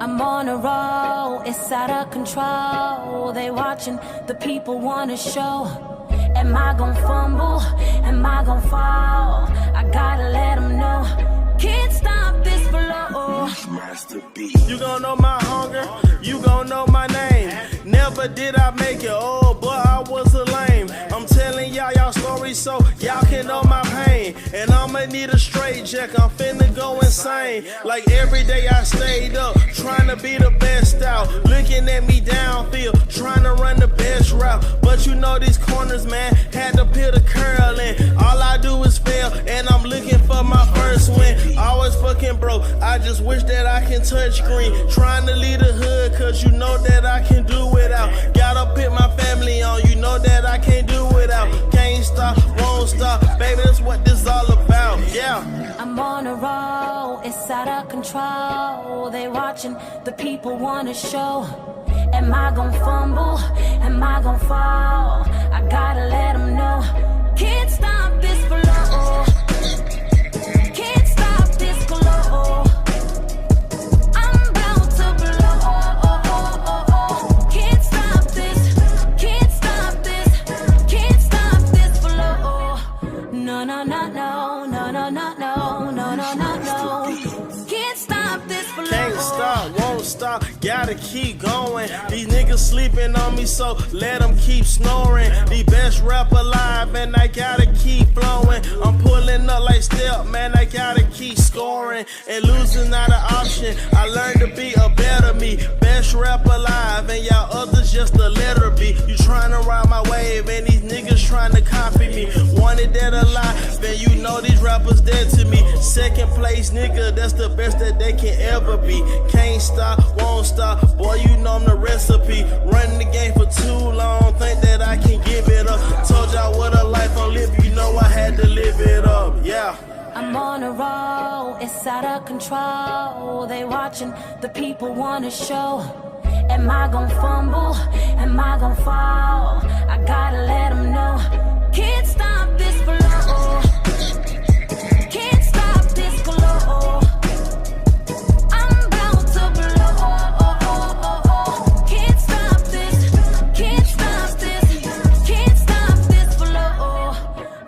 I'm on a roll, it's out of control. They watching, the people wanna show. Am I gon' fumble? Am I gon' fall? I gotta let them know. Can't stop this flow. You gon' know my hunger, you gon' know my name. Never did I make it, oh boy, I was a lame. I'm telling y'all stories so y'all can know my pain. And I'ma need a straight jack, I'm finna go insane. Like every day I stayed up, trying to be the best out. Looking at me downfield, trying to run the best route. But you know these corners, man, had to put a curl in. All I do is fail, and I'm looking for my first win. Always fucking broke, I just wish that I can touch green. Trying to lead the hood, cause you know that I can do without. Gotta put my family on, you know that I can't do without. Can't stop, won't stop, baby, that's what this all about, yeah. I'm on a roll, it's out of control. They watching, the people wanna show. Am I gon' fumble? Am I gon' fall? I gotta let them know. Can't stop this flow. Can't stop this glow. I'm about to blow. Can't stop this. Can't stop this. Can't stop this flow. No, no, no, no, no, no, no, no, no, no, no, no. Can't stop this flow. Can't stop, won't stop, gotta keep going. These niggas sleeping on me, so let them keep snoring. The best rap alive, and I gotta keep flowing. I'm pulling up like step, man, I gotta keep scoring. And losing not an option, I learned to be a better me. Best rap alive, and y'all others just a letter B. You trying to ride my wave, and these niggas trying to copy me. Wanted that alive, then you know these rappers dead to me. Second place, nigga, that's the best that they can ever be. Can't stop, won't stop, boy, you know I'm the recipe. Running the game for too long, think that I can give it up. Told y'all what a life I live, you know I had to live it up, yeah. I'm on a roll, it's out of control. They watching, the people wanna show. Am I gon' fumble? Am I gon' fall? I gotta let them know. Can't stop this flow. Can't stop this glow. I'm about to blow. Can't stop this. Can't stop this. Can't stop this flow.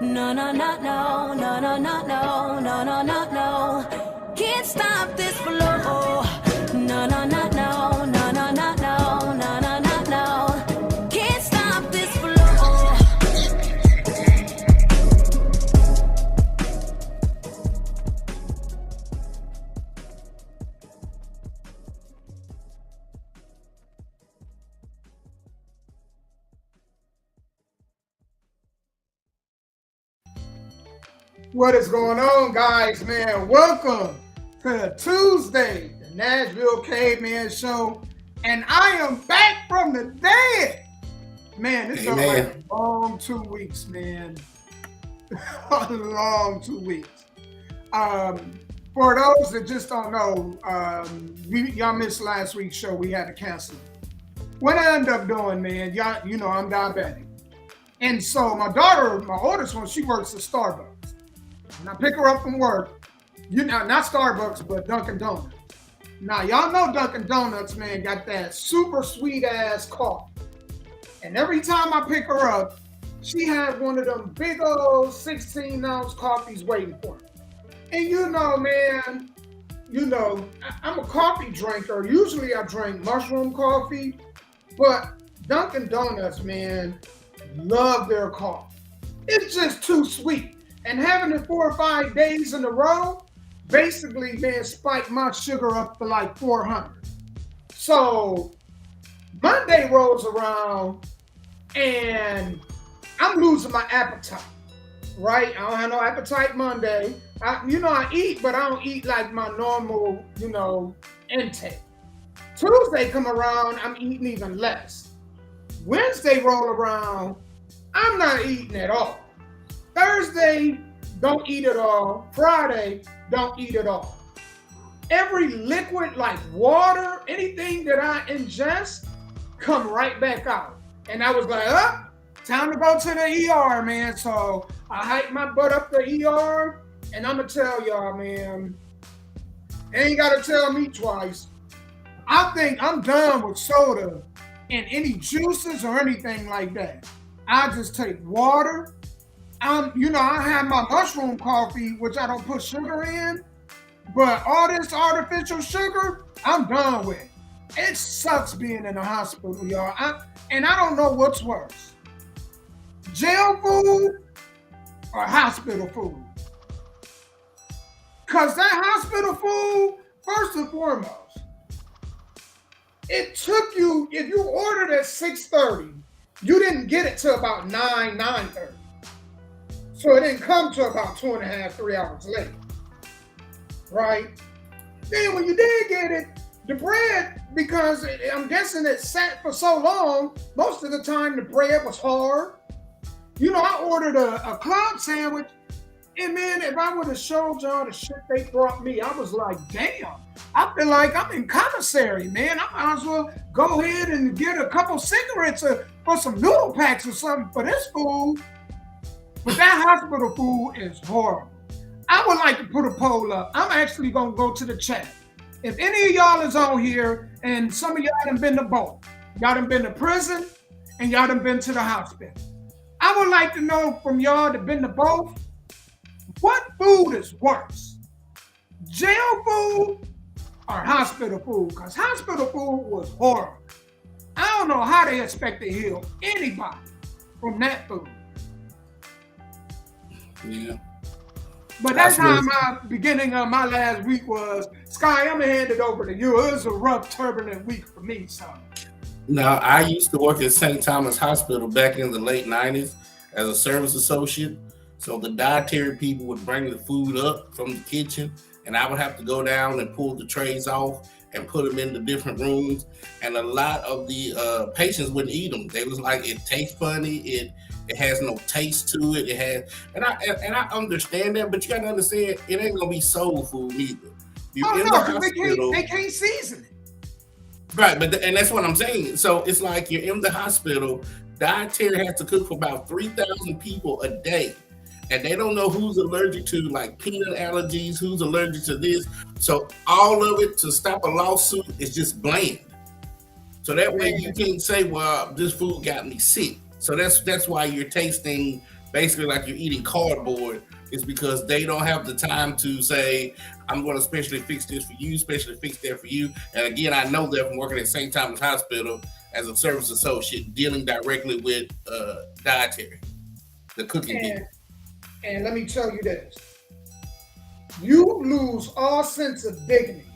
No, no, no, no, no, no, no, no, no, no, no, no. Can't stop this flow. No, no, no, no, no, no, no, no, no, no, no, no. Can't stop this flow. What is going on, guys, man? Welcome to Tuesday, the Nashville Cavemen show. And I am back from the dead. Man, this is like a long 2 weeks, man. A long 2 weeks. For those that just don't know, y'all missed last week's show. We had to cancel it. What I ended up doing, man, y'all, you know I'm diabetic. And so my daughter, my oldest one, she works at Starbucks. And I pick her up from work, you know, not Starbucks, but Dunkin' Donuts. Now, y'all know Dunkin' Donuts, man, got that super sweet ass coffee. And every time I pick her up, she had one of them big old 16-ounce coffees waiting for her. And you know, man, you know, I'm a coffee drinker. Usually I drink mushroom coffee, but Dunkin' Donuts, man, love their coffee. It's just too sweet. And having it 4 or 5 days in a row, basically, man, spiked my sugar up to like 400. So Monday rolls around and I'm losing my appetite, right? I don't have no appetite Monday. I eat, but I don't eat like my normal, intake. Tuesday come around, I'm eating even less. Wednesday roll around, I'm not eating at all. Thursday, don't eat at all. Friday, don't eat at all. Every liquid like water, anything that I ingest, come right back out. And I was like, time to go to the ER, man. So I hiked my butt up the ER, and I'm gonna tell y'all, man, ain't gotta tell me twice. I think I'm done with soda and any juices or anything like that. I just take water. I have my mushroom coffee, which I don't put sugar in. But all this artificial sugar, I'm done with. It sucks being in the hospital, y'all. I don't know what's worse. Jail food or hospital food? Because that hospital food, first and foremost, it took you, if you ordered at 6:30, you didn't get it till about 9:30. So it didn't come till about 2.5, 3 hours later. Right? Then when you did get it, the bread, because I'm guessing it sat for so long, most of the time the bread was hard. I ordered a club sandwich, and man, if I would have showed y'all the shit they brought me, I was like, damn, I feel like I'm in commissary, man. I might as well go ahead and get a couple cigarettes for some noodle packs or something for this food. But that hospital food is horrible. I would like to put a poll up. I'm actually going to go to the chat. If any of y'all is on here, and some of y'all done been to both, y'all done been to prison, and y'all done been to the hospital. I would like to know from y'all that been to both, what food is worse? Jail food or hospital food? Because hospital food was horrible. I don't know how they expect to heal anybody from that food. Yeah. But that's how my beginning of my last week was. Sky, I'm going to hand it over to you. It was a rough, turbulent week for me, so. Now, I used to work at St. Thomas Hospital back in the late 90s as a service associate. So the dietary people would bring the food up from the kitchen, and I would have to go down and pull the trays off and put them in the different rooms. And a lot of the patients wouldn't eat them. They was like, it tastes funny. It has no taste to it. It has, and I understand that, but you got to understand, it ain't gonna be soul food either. They can't season it. Right, and that's what I'm saying. So it's like you're in the hospital. Dietary has to cook for about 3,000 people a day, and they don't know who's allergic to like peanut allergies, who's allergic to this. So all of it to stop a lawsuit is just bland. So that way you can't say, "Well, this food got me sick." So that's why you're tasting basically like you're eating cardboard. Is because they don't have the time to say, I'm going to specially fix this for you, specially fix that for you. And again, I know that from working at St. Thomas Hospital as a service associate, dealing directly with dietary, the cooking people. And let me tell you this. You lose all sense of dignity.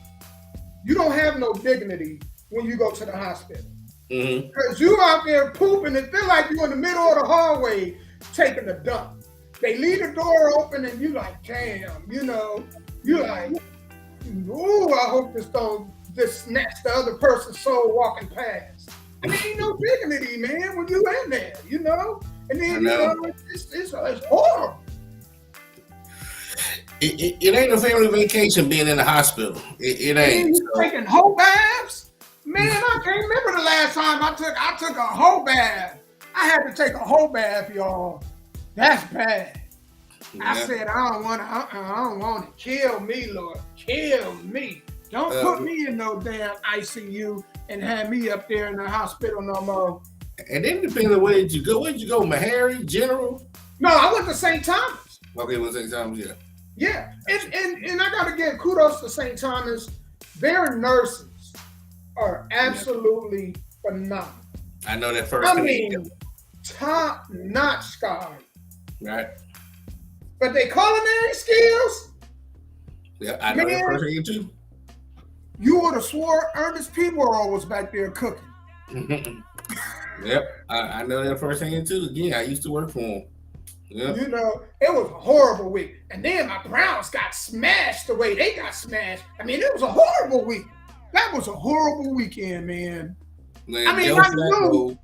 You don't have no dignity when you go to the hospital. Because you out there pooping and feel like you're in the middle of the hallway taking a dump. They leave the door open and you like, damn, you like, ooh, I hope this don't snatch the other person's soul walking past. I mean, ain't no dignity, man, when you in there, And then, it's horrible. It ain't a family vacation being in the hospital. It ain't. You taking whole baths? Man, I can't remember the last time I took a whole bath. I had to take a whole bath, y'all. That's bad. Yeah. I said, I don't want it. Kill me, Lord. Kill me. Don't put me in no damn ICU and have me up there in the hospital no more. And then depending on where did you go? Where'd you go? Meharry? General? No, I went to St. Thomas. Okay, well, St. Thomas, yeah. Yeah. And I got to give kudos to St. Thomas. Their nurses are absolutely phenomenal. I know that first. I mean, top-notch guys. Right. But they culinary skills. Yeah, I know that first thing too. You would have swore Ernest P. Worrell was back there cooking. Yep, I know that first thing too. Again, I used to work for him. Yep. It was a horrible week. And then my Browns got smashed the way they got smashed. I mean, it was a horrible week. That was a horrible weekend, man. I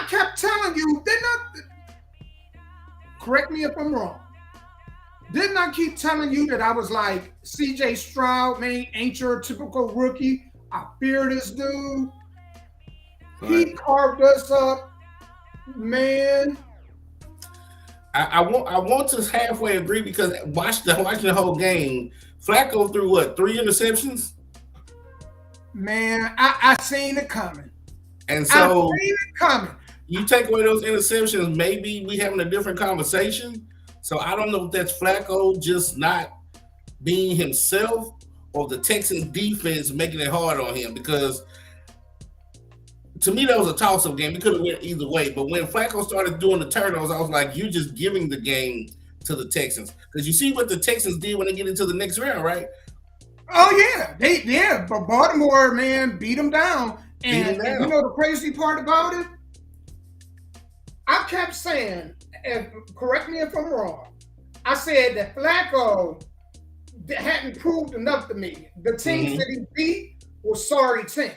kept telling you, correct me if I'm wrong. Didn't I keep telling you that I was like, CJ Stroud, man, ain't your typical rookie? I fear this dude. Right. He carved us up, man. I want to halfway agree because watching the whole game, Flacco threw what, 3 interceptions? Man, I seen it coming. And I so seen it coming. you take away those interceptions, maybe we having a different conversation. So I don't know if that's Flacco just not being himself or the Texans defense making it hard on him, because to me that was a toss-up game. It could have went either way. But when Flacco started doing the turnovers, I was like, you're just giving the game to the Texans. Because you see what the Texans did when they get into the next round, right? Oh yeah, but Baltimore, man, beat them down. And you know the crazy part about it? I kept saying, and correct me if I'm wrong, I said that Flacco hadn't proved enough to me. The teams that he beat were sorry teams.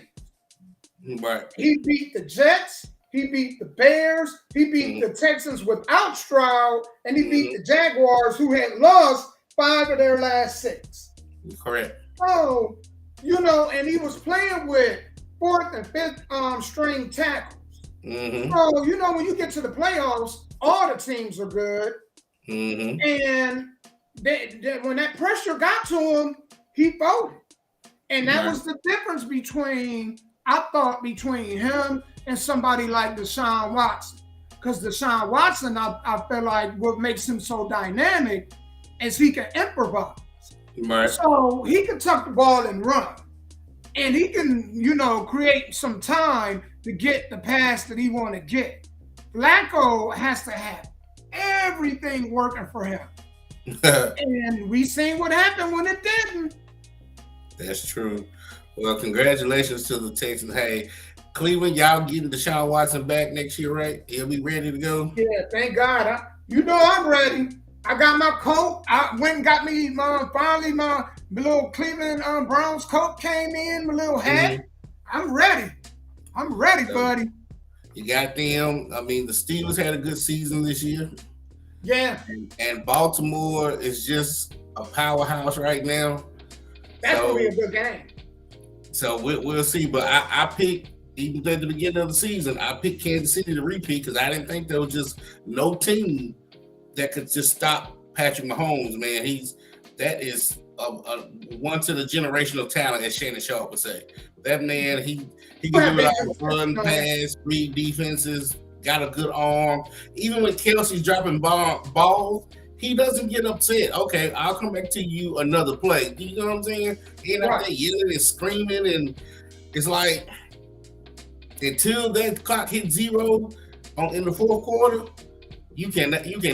Right. He beat the Jets, he beat the Bears, he beat the Texans without Stroud, and he beat the Jaguars, who had lost 5 of their last 6. Correct. So, you know, and he was playing with 4th and 5th string tackles. So, you know, when you get to the playoffs, all the teams are good. And when that pressure got to him, he folded. And that was the difference between him and somebody like Deshaun Watson. Because Deshaun Watson, I feel like what makes him so dynamic is he can improvise. Right. So he can tuck the ball and run. And he can, you know, create some time to get the pass that he want to get. Flacco has to have everything working for him. And we seen what happened when it didn't. That's true. Well, congratulations to the Texans. Hey, Cleveland, y'all getting Deshaun Watson back next year, right? He'll be ready to go. Yeah, thank God. You know I'm ready. I got my coat. I went and got me finally my little Cleveland Browns coat came in, my little hat. I'm ready. I'm ready, buddy. You got them. I mean, the Steelers had a good season this year. Yeah. And Baltimore is just a powerhouse right now. That's going to be a good game. So we'll see. But I picked, even at the beginning of the season, I picked Kansas City to repeat because I didn't think there was just no team that could just stop Patrick Mahomes, man. That is a once in a generational talent, as Shannon Sharp would say. That man, he can do it all, run, pass, read defenses, got a good arm. Even when Kelsey's dropping balls, he doesn't get upset. Okay, I'll come back to you another play. You know what I'm saying? He ain't out there yelling and screaming, and it's like until that clock hits 0 in the fourth quarter, you can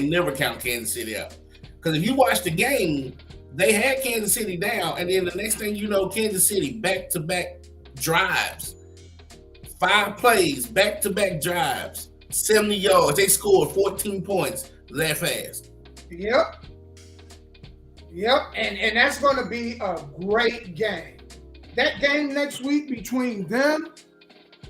never count Kansas City out. Because if you watch the game, they had Kansas City down, and then the next thing you know, Kansas City back-to-back drives, 5 plays, back-to-back drives, 70 yards. They scored 14 points that fast. Yep. And that's going to be a great game. That game next week between them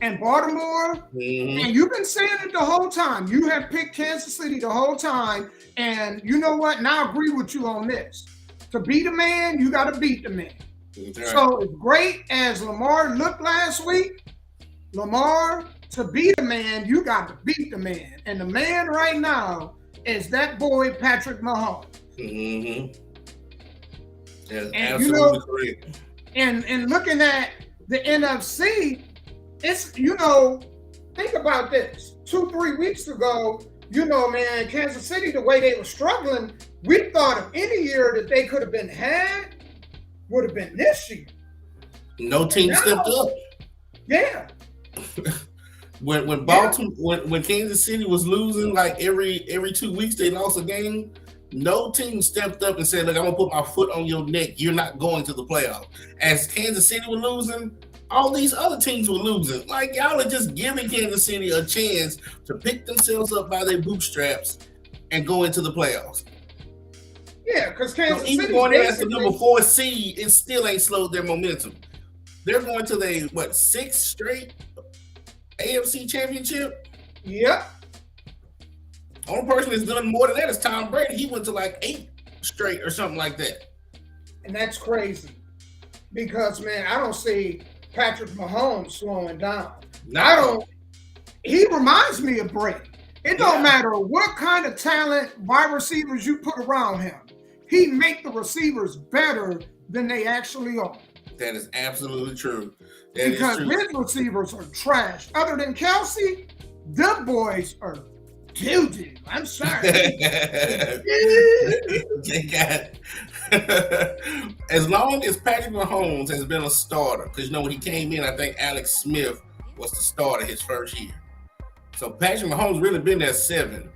and Baltimore, and you've been saying it the whole time. You have picked Kansas City the whole time, and you know what? Now I agree with you on this. To beat a man, you got to beat the man. Right. So as great as Lamar looked last week, to beat a man, you got to beat the man. And the man right now is that boy, Patrick Mahomes. That's and absolutely correct. And looking at the NFC, it's, you know, think about this. 2-3 weeks ago, you know, man, Kansas City, the way they were struggling, we thought of any year that they could have been had would have been this year. No team stepped up. Yeah. When Baltimore, when Kansas City was losing like every 2 weeks, they lost a game. No team stepped up and said, "Look, I'm gonna put my foot on your neck. You're not going to the playoffs." As Kansas City was losing, all these other teams were losing. Like, y'all are just giving Kansas City a chance to pick themselves up by their bootstraps and go into the playoffs. Yeah, because Kansas City, even going in as the number 4 seed, it still ain't slowed their momentum. They're going to their 6th straight AFC championship. Yep. Only person that's done more than that is Tom Brady. He went to like 8 straight or something like that. And that's crazy. Because, man, I don't see Patrick Mahomes slowing down. No. He reminds me of Brady. It don't matter what kind of talent, wide receivers you put around him. He make the receivers better than they actually are. That is absolutely true. That because is true. his receivers are trash. Other than Kelsey, them boys are doo-doo. I'm sorry. They got as long as Patrick Mahomes has been a starter, because you know when he came in, I think Alex Smith was the starter his first year. So Patrick Mahomes really been there 7,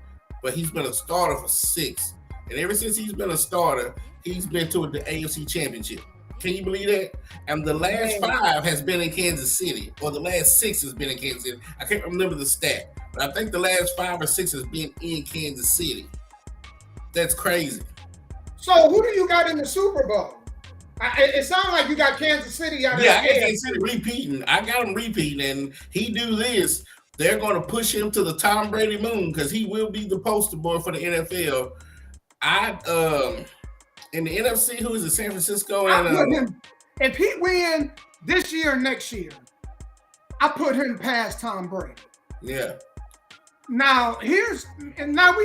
but he's been a starter for 6. And ever since he's been a starter, he's been to the AFC Championship. Can you believe that? And the last 5 has been in Kansas City, or the last 6 has been in Kansas City. I can't remember the stat, but I think the last 5 or 6 has been in Kansas City. That's crazy. So who do you got in the Super Bowl? It sounds like you got Kansas City out there. Yeah, I got Kansas City repeating. I got him repeating, and he do this. They're going to push him to the Tom Brady moon because he will be the poster boy for the NFL. In the NFC, who is it? San Francisco and if he win this year or next year, I put him past Tom Brady. Yeah. Now we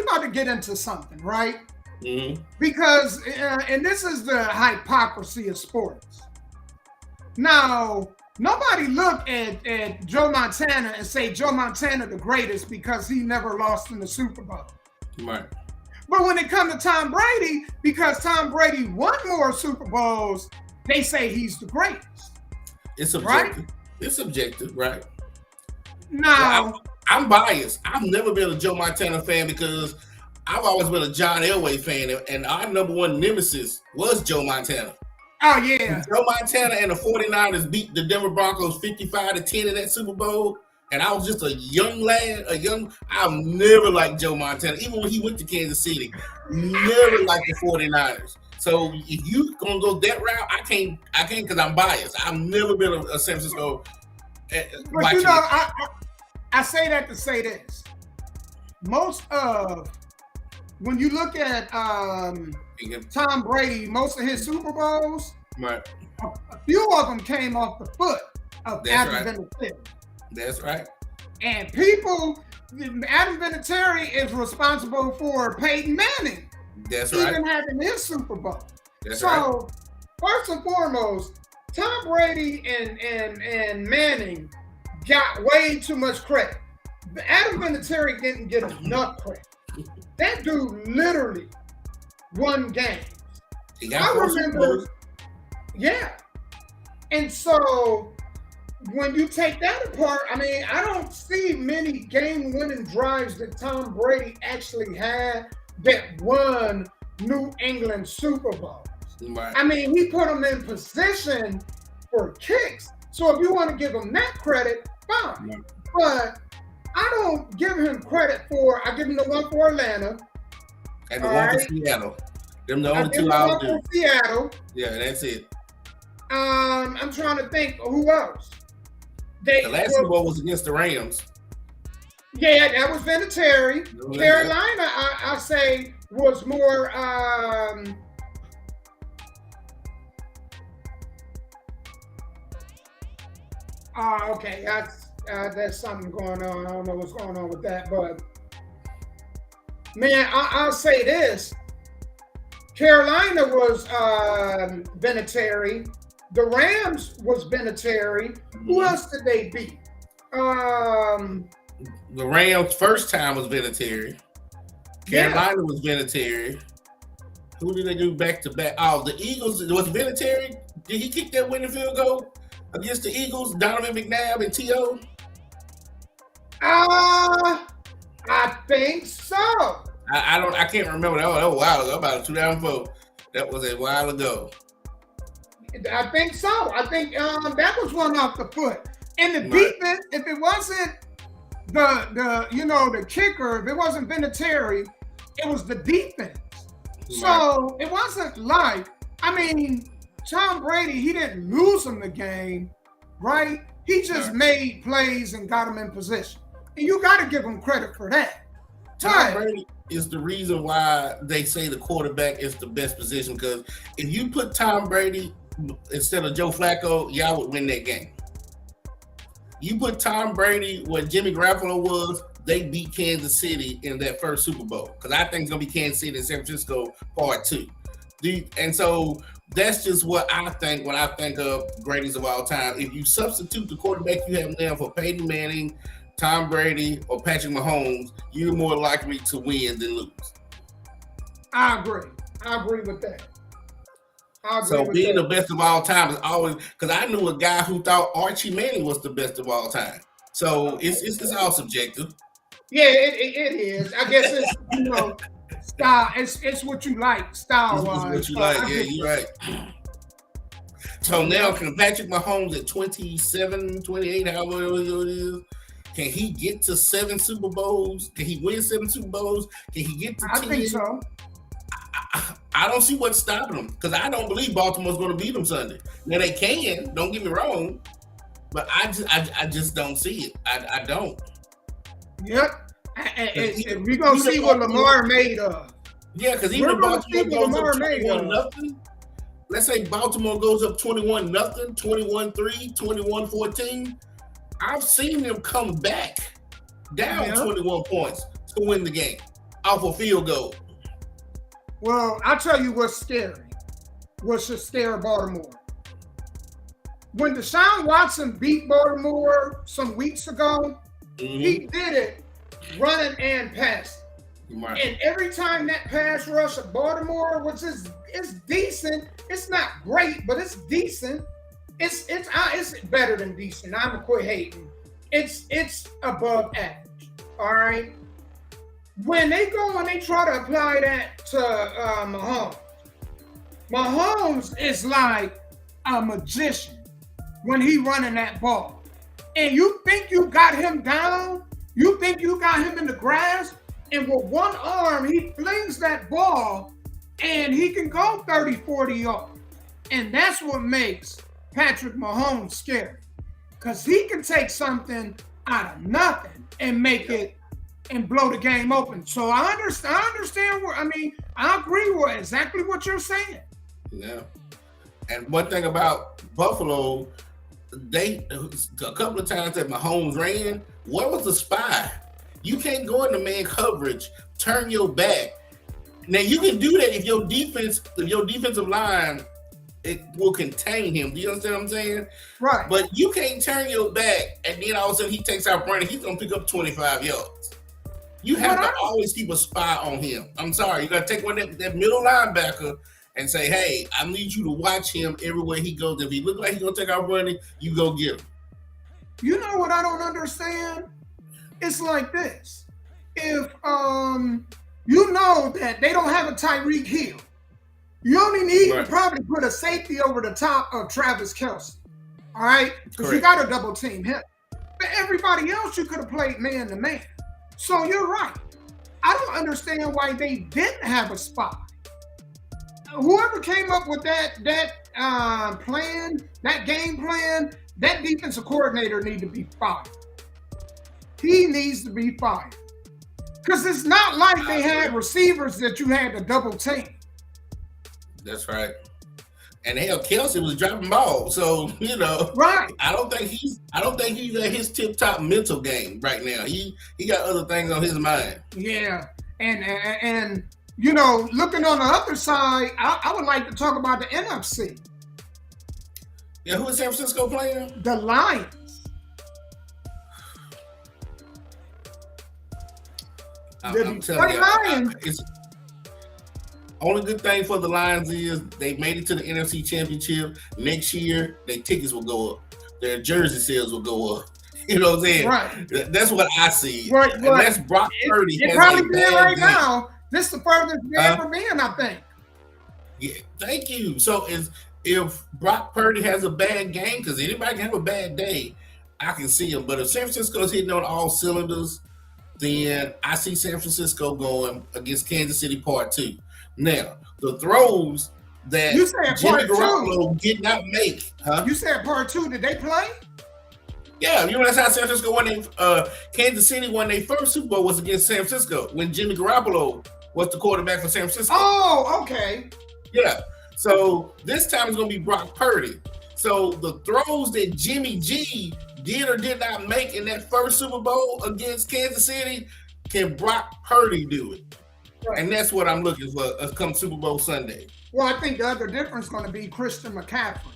about to get into something, right? Mm-hmm. Because and this is the hypocrisy of sports. Now, nobody look at Joe Montana and say Joe Montana the greatest because he never lost in the Super Bowl. Right. But when it comes to Tom Brady, because Tom Brady won more Super Bowls, they say he's the greatest. It's subjective. Right? It's subjective, right? Now, I'm biased. I've never been a Joe Montana fan because I've always been a John Elway fan, and our number one nemesis was Joe Montana. Oh, yeah. Joe Montana and the 49ers beat the Denver Broncos 55-10 in that Super Bowl. And I was just a young lad, I've never liked Joe Montana. Even when he went to Kansas City, never liked the 49ers. So if you gonna go that route, I can't because I'm biased. I've never been a San Francisco. But you know, I say that to say this. Most of, when you look at Tom Brady, most of his Super Bowls, right, a few of them came off the foot of Adam Vinatieri. That's right. And Adam Vinatieri is responsible for Peyton Manning. That's right. Even having his Super Bowl. That's right. First and foremost, Tom Brady and Manning got way too much credit. Adam Vinatieri didn't get enough credit. That dude literally won games. He got I remember. Yeah. And so when you take that apart, I mean, I don't see many game-winning drives that Tom Brady actually had that won New England Super Bowls. Right. I mean, he put them in position for kicks. So if you want to give him that credit, fine. Right. But I don't give him credit for, I give him the one for Atlanta. And the one for Seattle. Them the only two I'll do. Seattle. Yeah, that's it. I'm trying to think who else. The last Super Bowl was against the Rams. Yeah, that was Vinatieri. Carolina, I say, was more. Okay, that's something going on. I don't know what's going on with that, but man, I'll say this: Carolina was Vinatieri. The Rams was Vinatieri. Who else did they beat? The Rams first time was Vinatieri. Carolina was Vinatieri. Who did they do back to back? Oh, the Eagles was Vinatieri. Did he kick that winning field goal against the Eagles? Donovan McNabb and T.O. I think so. I can't remember. That was a while ago. About 2004. That was a while ago. I think so. I think that was one off the foot. And the defense, if it wasn't the kicker, if it wasn't Vinatieri, it was the defense. Right. So it wasn't like, I mean, Tom Brady, he didn't lose him the game, right? He just made plays and got him in position. And you got to give him credit for that. Tom Brady is the reason why they say the quarterback is the best position, because if you put Tom Brady instead of Joe Flacco, y'all would win that game. You put Tom Brady where Jimmy Garoppolo was, they beat Kansas City in that first Super Bowl. Because I think it's going to be Kansas City and San Francisco part 2. And so that's just what I think when I think of greatest of all time. If you substitute the quarterback you have now for Peyton Manning, Tom Brady, or Patrick Mahomes, you're more likely to win than lose. I agree. I agree with that. So being the best of all time is always, because I knew a guy who thought Archie Manning was the best of all time. So it's all subjective. Yeah, it is. I guess it's style. It's what you like, style wise. It's what you like. Yeah, you're right. So now can Patrick Mahomes at 27, 28, however it is, can he get to 7 Super Bowls? Can he win 7 Super Bowls? Can he get to 10? I think so. I don't see what's stopping them because I don't believe Baltimore's going to beat them Sunday. Now they can, don't get me wrong, but I just don't see it. I don't. Yep. And we're going to see what Lamar made of. Yeah, because even if Baltimore goes up 21-0, let's say Baltimore goes up 21-0, 21-3, 21-14, I've seen them come back down 21 points to win the game off a field goal. Well, I'll tell you what's scary. What should scare Baltimore. When Deshaun Watson beat Baltimore some weeks ago, he did it running and passing. Right. And every time that pass rush of Baltimore, which is decent, it's not great, but it's decent. It's better than decent. I'm gonna quit hating. It's above average. All right. When they go and they try to apply that to Mahomes is like a magician when he running that ball. And you think you got him down? You think you got him in the grass? And with one arm, he flings that ball and he can go 30, 40 yards. And that's what makes Patrick Mahomes scary. Because he can take something out of nothing and make it and blow the game open. So I understand I agree with exactly what you're saying. Yeah. And one thing about Buffalo, a couple of times that Mahomes ran, what was the spy? You can't go into man coverage, turn your back. Now you can do that if your defensive line, it will contain him. Do you understand what I'm saying? Right. But you can't turn your back and then all of a sudden he takes out running, he's gonna pick up 25 yards. You have to always keep a spy on him. I'm sorry, you gotta take one that middle linebacker and say, hey, I need you to watch him everywhere he goes. If he looks like he's gonna take out running, you go get him. You know what I don't understand? It's like this. If you know that they don't have a Tyreek Hill, you only need to probably put a safety over the top of Travis Kelce. All right? Because you got to double team him. But everybody else you could have played man to man. So you're right. I don't understand why they didn't have a spy. Whoever came up with that plan, that game plan, that defensive coordinator needs to be fired. He needs to be fired. Because it's not like they had receivers that you had to double team. That's right. And hell, Kelce was dropping balls. So, right. I don't think he's at his tip-top mental game right now. He got other things on his mind. Yeah. And looking on the other side, I would like to talk about the NFC. Yeah, who is San Francisco playing? The Lions. I'm telling you, only good thing for the Lions is they made it to the NFC Championship. Next year, their tickets will go up. Their jersey sales will go up. You know what I'm saying? Right. That's what I see. Right. And that's Brock Purdy. It probably been right now. This is the furthest they've ever been, I think. Yeah, thank you. So if Brock Purdy has a bad game, because anybody can have a bad day, I can see him. But if San Francisco's hitting on all cylinders, then I see San Francisco going against Kansas City Part 2. Now, the throws that Jimmy Garoppolo did not make. Huh? You said Part 2. Did they play? Yeah, that's how San Francisco won. Kansas City won their first Super Bowl was against San Francisco when Jimmy Garoppolo was the quarterback for San Francisco. Oh, okay. Yeah. So this time it's going to be Brock Purdy. So the throws that Jimmy G did or did not make in that first Super Bowl against Kansas City, can Brock Purdy do it? Right. And that's what I'm looking for come Super Bowl Sunday. Well, I think the other difference is going to be Christian McCaffrey.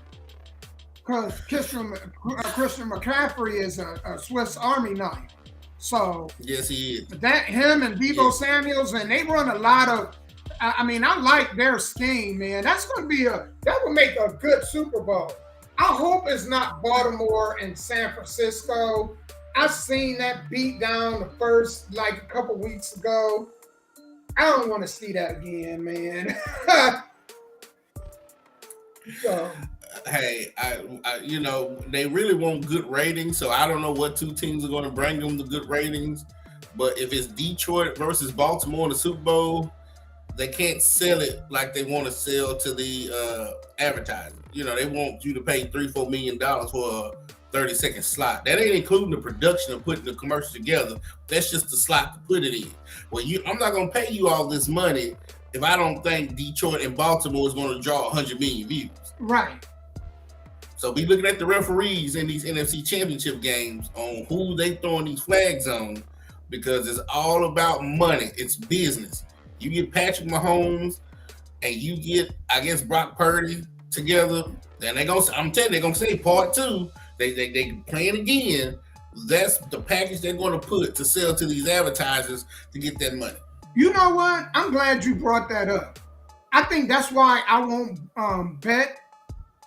Because Christian McCaffrey is a Swiss Army knife. So yes, he is. That him and Deebo Samuels, and they run a lot of. I mean, I like their scheme, man. That's going to be that will make a good Super Bowl. I hope it's not Baltimore and San Francisco. I've seen that beat down the first like a couple weeks ago. I don't want to see that again, man. So. Hey, I they really want good ratings, so I don't know what two teams are going to bring them the good ratings. But if it's Detroit versus Baltimore in the Super Bowl, they can't sell it like they want to sell to the advertisers. They want you to pay $3-4 million for a 30-second slot. That ain't including the production of putting the commercial together. That's just the slot to put it in. Well, I'm not going to pay you all this money if I don't think Detroit and Baltimore is going to draw 100 million views. Right. So be looking at the referees in these NFC championship games on who they throwing these flags on, because it's all about money. It's business. You get Patrick Mahomes and you get, I guess, Brock Purdy together, and I'm telling you, they're gonna say part two. They playing again. That's the package they're gonna put to sell to these advertisers to get that money. You know what? I'm glad you brought that up. I think that's why I won't bet.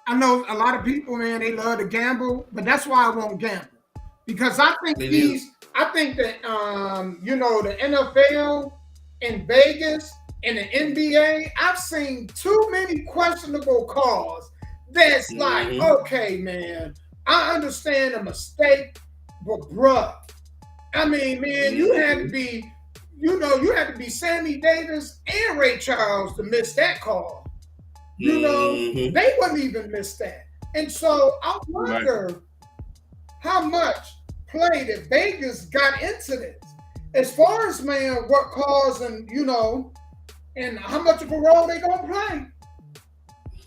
I know a lot of people, man, they love to gamble, but that's why I won't gamble. Because I think that the NFL in Vegas and the NBA, I've seen too many questionable calls that's like, okay, man, I understand a mistake, but bruh, I mean, man, you had to be Sammy Davis and Ray Charles to miss that call. They wouldn't even miss that. And so I wonder how much play that Vegas got into this. As far as, man, what calls and how much of a role they gonna play.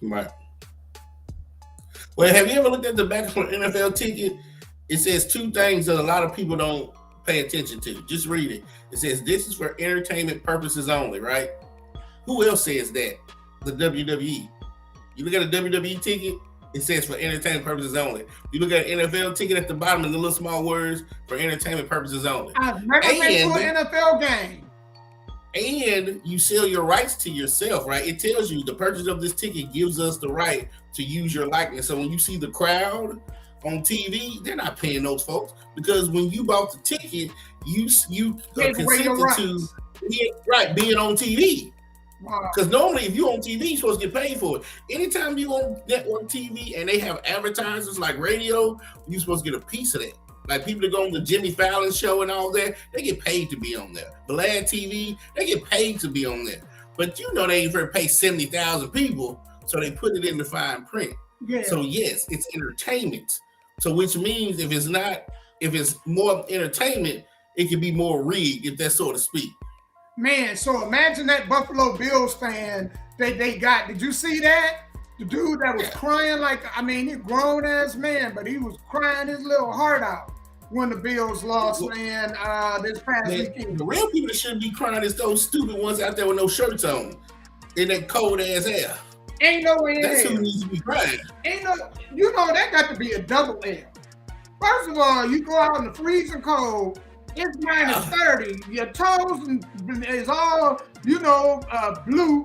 Right. Well, have you ever looked at the back of an NFL ticket? It says two things that a lot of people don't pay attention to. Just read it. It says this is for entertainment purposes only, right? Who else says that? The WWE. You look at a WWE ticket, it says for entertainment purposes only. You look at an NFL ticket at the bottom in the little small words, for entertainment purposes only. I've never been to an NFL game. And you sell your rights to yourself, right? It tells you the purchase of this ticket gives us the right to use your likeness. So when you see the crowd on TV, they're not paying those folks, because when you bought the ticket, you consented to being on TV. Because normally, if you're on TV, you're supposed to get paid for it. Anytime you're on network TV and they have advertisers like radio, you're supposed to get a piece of that. Like people that go on the Jimmy Fallon show and all that, they get paid to be on there. Vlad TV, they get paid to be on there. But they ain't going to pay 70,000 people, so they put it in the fine print. Yeah. So yes, it's entertainment. So which means if it's more entertainment, it can be more rigged, if that's so to speak. Man, so imagine that Buffalo Bills fan they got. Did you see that? The dude that was crying he's a grown-ass man, but he was crying his little heart out when the Bills lost, man, this past weekend. The real people that shouldn't be crying is those stupid ones out there with no shirts on in that cold-ass air. Ain't no way in That's who needs to be crying. That got to be a double L. First of all, you go out in the freezing cold, it's -30. Your toes is all, blue.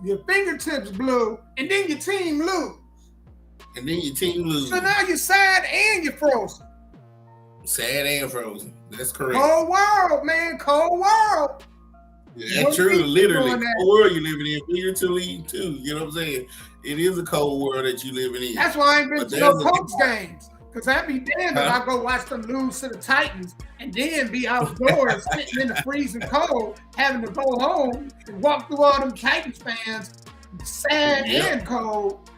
Your fingertips blue. And then your team lose. So now you're sad and you're frozen. Sad and frozen. That's correct. Cold world, man. Cold world. Yeah, that's true. Literally. Cold world you're living in. Figuratively, too. You know what I'm saying? It is a cold world that you're living in. That's why I ain't been to no Colts games. Because I'd be damned if I go watch them lose to the Titans and then be outdoors sitting in the freezing cold, having to go home and walk through all them Titans fans, sad and cold.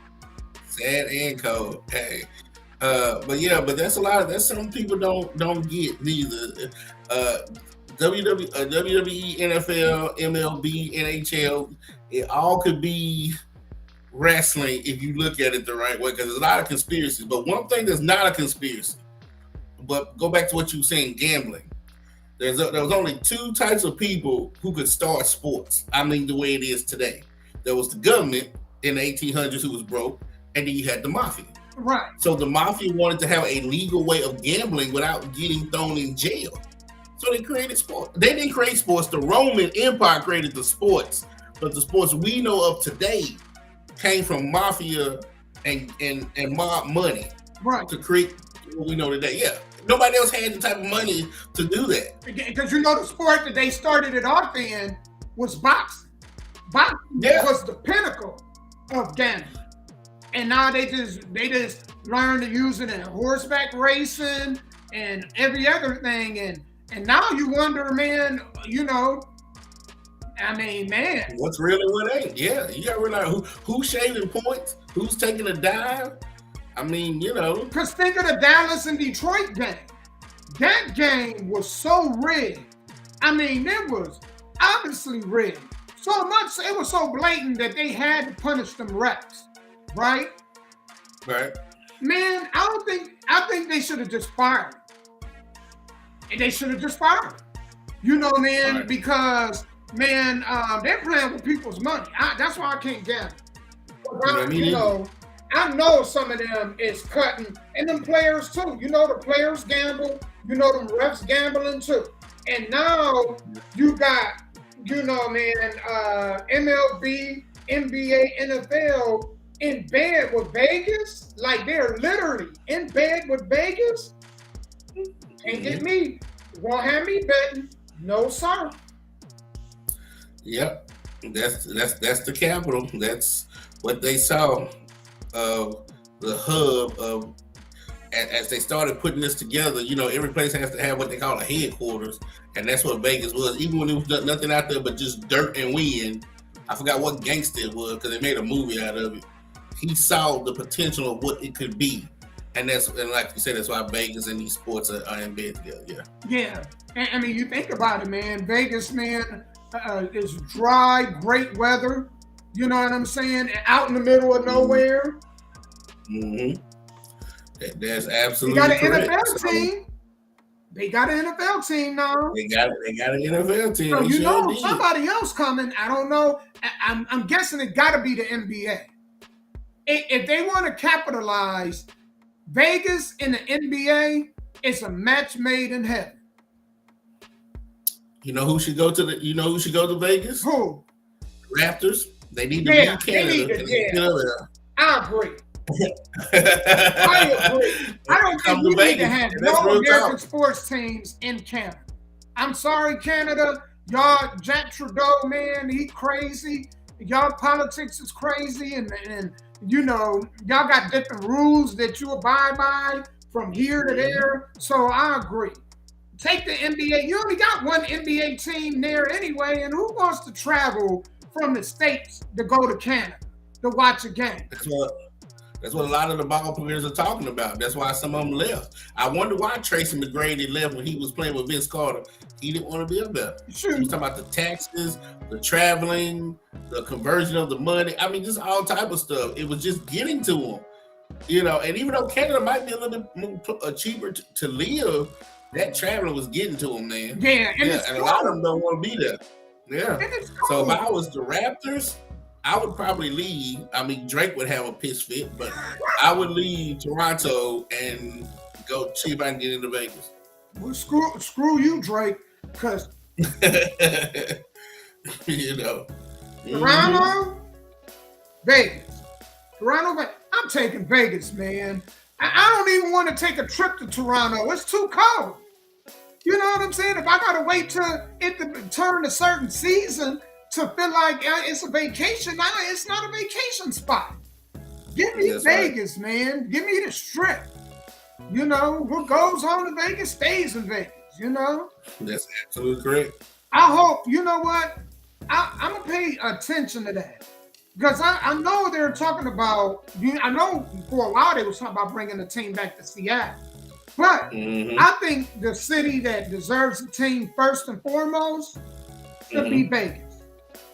Sad and cold. Hey. But that's some people don't get neither. WWE, NFL, MLB, NHL, it all could be wrestling if you look at it the right way, because there's a lot of conspiracies. But one thing that's not a conspiracy, but go back to what you were saying, gambling. There was only two types of people who could start sports. I mean, the way it is today. there was the government in the 1800s who was broke, and then you had the mafia. Right. So the mafia wanted to have a legal way of gambling without getting thrown in jail. So they created sports. They didn't create sports. The Roman Empire created the sports, but the sports we know of today came from mafia and mob money, right, to create what we know today. Yeah, nobody else had the type of money to do that. Because the sport that they started it off in was boxing. Boxing was the pinnacle of gambling, and now they just learned to use it in horseback racing and every other thing, and now you wonder, man, I mean, man, what's really what ain't? Yeah, you gotta realize who's shaving points, who's taking a dive. I mean, because think of the Dallas and Detroit game. That game was so rigged. I mean, it was obviously rigged. So much, it was so blatant that they had to punish them refs, right? Right. Man, I think they should have just fired him. They should have just fired him. Right. Because, man, they're playing with people's money. That's why I can't gamble. I know some of them is cutting, and them players too. The players gamble. Them refs gambling too. And now you got, MLB, NBA, NFL in bed with Vegas. Like they're literally in bed with Vegas. Can't get me. Won't have me betting. No, sir. Yep. That's the capital. That's what they saw. The hub of, as they started putting this together, every place has to have what they call a headquarters, and that's what Vegas was. Even when there was nothing out there but just dirt and wind. I forgot what gangster it was because they made a movie out of it. He saw the potential of what it could be, and like you said, that's why Vegas and these sports are in bed together. Yeah. Yeah, and I mean, you think about it, man. Vegas, man, is dry, great weather. You know what I'm saying? Out in the middle of nowhere. Mm-hmm. That's absolutely correct. They got an correct. NFL team. They got an NFL team now. They got an NFL team. So somebody else coming. I don't know. I'm guessing it got to be the NBA. If they want to capitalize, Vegas and the NBA, it's a match made in heaven. You know who should go to Vegas? Who? Raptors. They need to leave Canada. I agree. I agree. I don't think we need to have no American sports teams in Canada. I'm sorry, Canada. Y'all, Jack Trudeau, man, he crazy. Y'all politics is crazy, and y'all got different rules that you abide by from here to there. So I agree. Take the NBA. You only got one NBA team there anyway, and who wants to travel from the States to go to Canada to watch a game? That's what a lot of the ball players are talking about. That's why some of them left. I wonder why Tracy McGrady left when he was playing with Vince Carter. He didn't want to be up there. Sure. He was talking about the taxes, the traveling, the conversion of the money. I mean, just all type of stuff. It was just getting to him. And even though Canada might be a little bit more cheaper to live, that traveling was getting to him, man. Yeah, and a lot of them don't want to be there. Yeah. So if I was the Raptors, I would probably leave. I mean, Drake would have a piss fit, but I would leave Toronto and go see if I can get into Vegas. Well, screw you, Drake, because Toronto, Vegas. I'm taking Vegas, man. I don't even want to take a trip to Toronto. It's too cold. You know what I'm saying? If I gotta wait till it to turn a certain season to feel like it's a vacation, now it's not a vacation spot. Give me Vegas, right, man. Give me the Strip. What goes on in Vegas stays in Vegas. That's absolutely correct. I hope. You know what? I'm gonna pay attention to that. Because I know they're talking about, I know for a while they was talking about bringing the team back to Seattle. But I think the city that deserves the team first and foremost should be Vegas.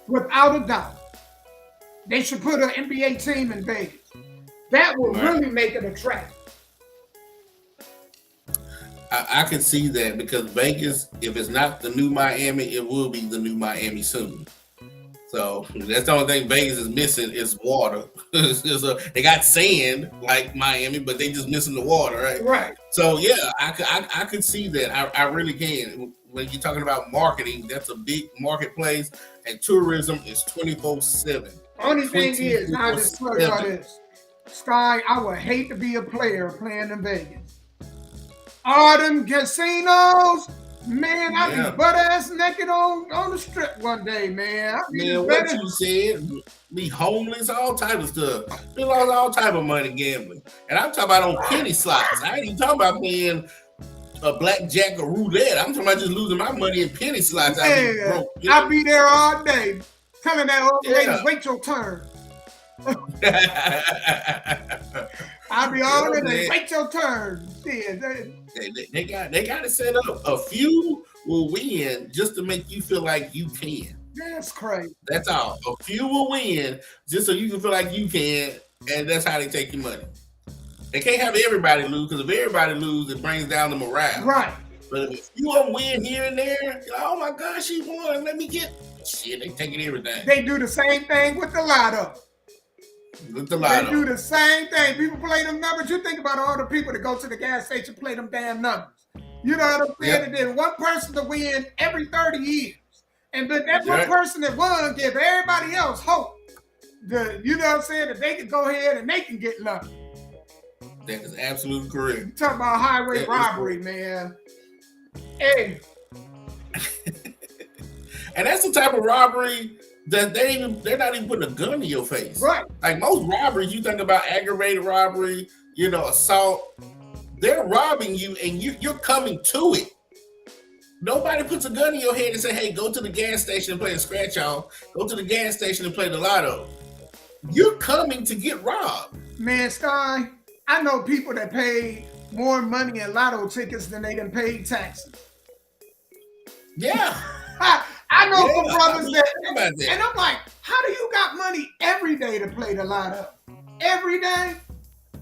Without a doubt. They should put an NBA team in Vegas. That will really make it attractive. I can see that because Vegas, if it's not the new Miami, it will be the new Miami soon. So that's the only thing Vegas is missing is water. They got sand like Miami, but they just missing the water, right? Right. So yeah, I could see that. I really can. When you're talking about marketing, that's a big marketplace, and tourism is 24/7. Only thing is, I just tell you this, Sky, I would hate to be a player playing in Vegas. All them casinos. Man, I'll be butt ass naked on the strip one day, man. Man, what you said, be homeless, all type of stuff. We lost all type of money gambling. And I'm talking about on penny slots. I ain't even talking about playing a blackjack or roulette. I'm talking about just losing my money in penny slots. Yeah, I'll be there all day. Telling that old lady, wait your turn. I'll be all in there, wait your turn. Yeah, they got to set up. A few will win just to make you feel like you can. That's crazy. That's all. A few will win just so you can feel like you can, and that's how they take your money. They can't have everybody lose, because if everybody lose, it brings down the morale. Right. But if you don't win here and there, you're like, oh my gosh, she won. Let me get shit. They taking everything. They do the same thing with the lotto. They do the same thing. People play them numbers. You think about all the people that go to the gas station play them damn numbers. You know what I'm saying? Yep. And then one person to win every 30 years. And then that one person that won give everybody else hope. You know what I'm saying? That they can go ahead and they can get lucky. That is absolutely correct. You talking about highway robbery, man. Hey. And that's the type of robbery that they're not even putting a gun in your face. Right. Like most robberies, you think about aggravated robbery, assault. They're robbing you and you're coming to it. Nobody puts a gun in your head and say, hey, go to the gas station and play a scratch off. Go to the gas station and play the lotto. You're coming to get robbed. Man, Sky, I know people that pay more money in lotto tickets than they done paid taxes. Yeah. I know some brothers that, and I'm like, how do you got money every day to play the lotto? Every day?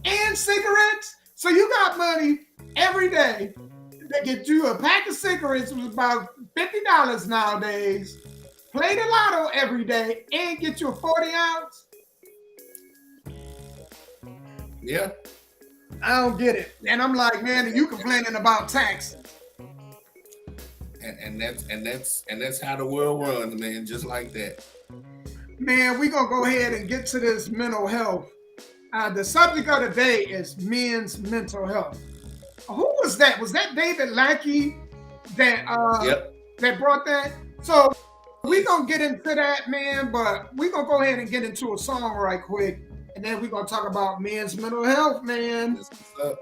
And cigarettes? So you got money every day to get you a pack of cigarettes, which is about $50 nowadays, play the lotto every day, and get you a 40 ounce? Yeah. I don't get it. And I'm like, man, you complaining about taxes. And that's how the world runs, man, just like that. Man, we're gonna go ahead and get to this mental health. The subject of the day is men's mental health. Who was that? Was that David Lackey that that brought that? So we're gonna get into that, man, but we're gonna go ahead and get into a song right quick, and then we're gonna talk about men's mental health, man. That's what's up.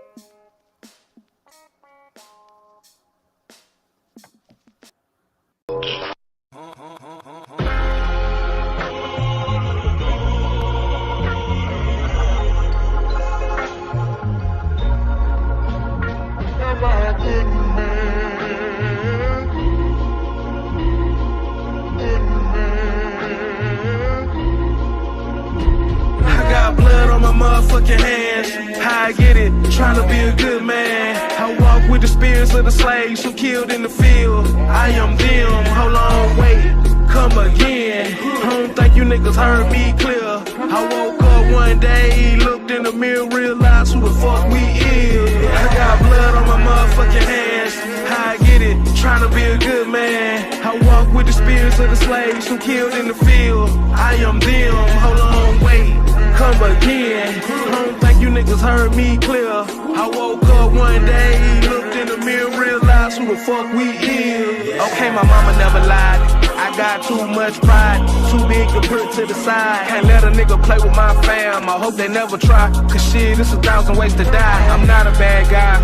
I got blood on my motherfucking hands. How I get it? Trying to be a good man. I walk with the spirits of the slaves who killed in the field. I am them. Hold on, wait. Come again. I don't think you niggas heard me clear. I woke up one day, looked in the mirror, realized who the fuck we is. I got blood on my motherfucking hands. How I get it? Trying to be a good man. I walk with the spirits of the slaves who killed in the field. I am them. Hold on, wait. Come again. I don't think you niggas heard me clear. I woke up one day, looked in the mirror, realized who the fuck we is. Okay, my mama never lied. I got too much pride, too big to put to the side. Can't let a nigga play with my fam, I hope they never try. Cause shit, it's 1,000 ways to die. I'm not a bad guy,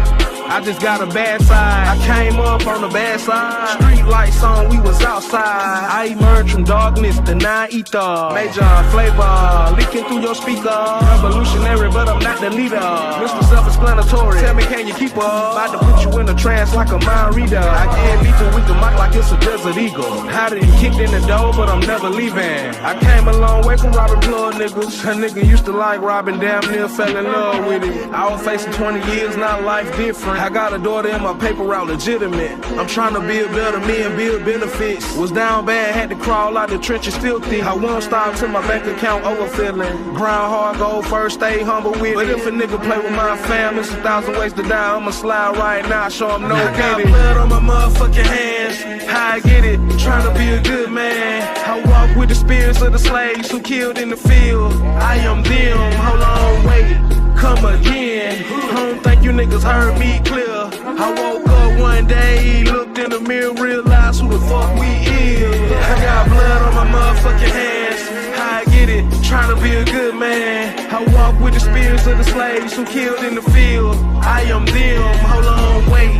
I just got a bad side. I came up on the bad side. Street lights on, we was outside. I emerged from darkness, the non-ether. Major flavor, leaking through your speaker. Revolutionary, but I'm not the leader. Mr. Self-explanatory, tell me can you keep up? About to put you in a trance like a mind reader. I get lethal with the mic like it's a desert eagle. How did he kicked in the door, but I'm never leaving. I came a long way from robbing blood niggas. A nigga used to like robbing, damn near fell in love with it. I was facing 20 years, now life different. I got a daughter and my paper route legitimate. I'm trying to build better me and build benefits. Was down bad, had to crawl out the trenches filthy. I won't stop till my bank account overfilling. Grind hard, go first, stay humble with it. But if a nigga play with my fam, it's 1,000 ways to die. I'ma slide right now, show him no I got blood on my motherfucking hands. How I get it? Trying to be a good man. I walk with the spirits of the slaves who killed in the field. I am them, hold on, wait, come again. I don't think you niggas heard me clear. I woke up one day, looked in the mirror, realized who the fuck we is. I got blood on my motherfucking hands. How I get it? Trying to be a good man. I walk with the spirits of the slaves who killed in the field. I am them, hold on, wait,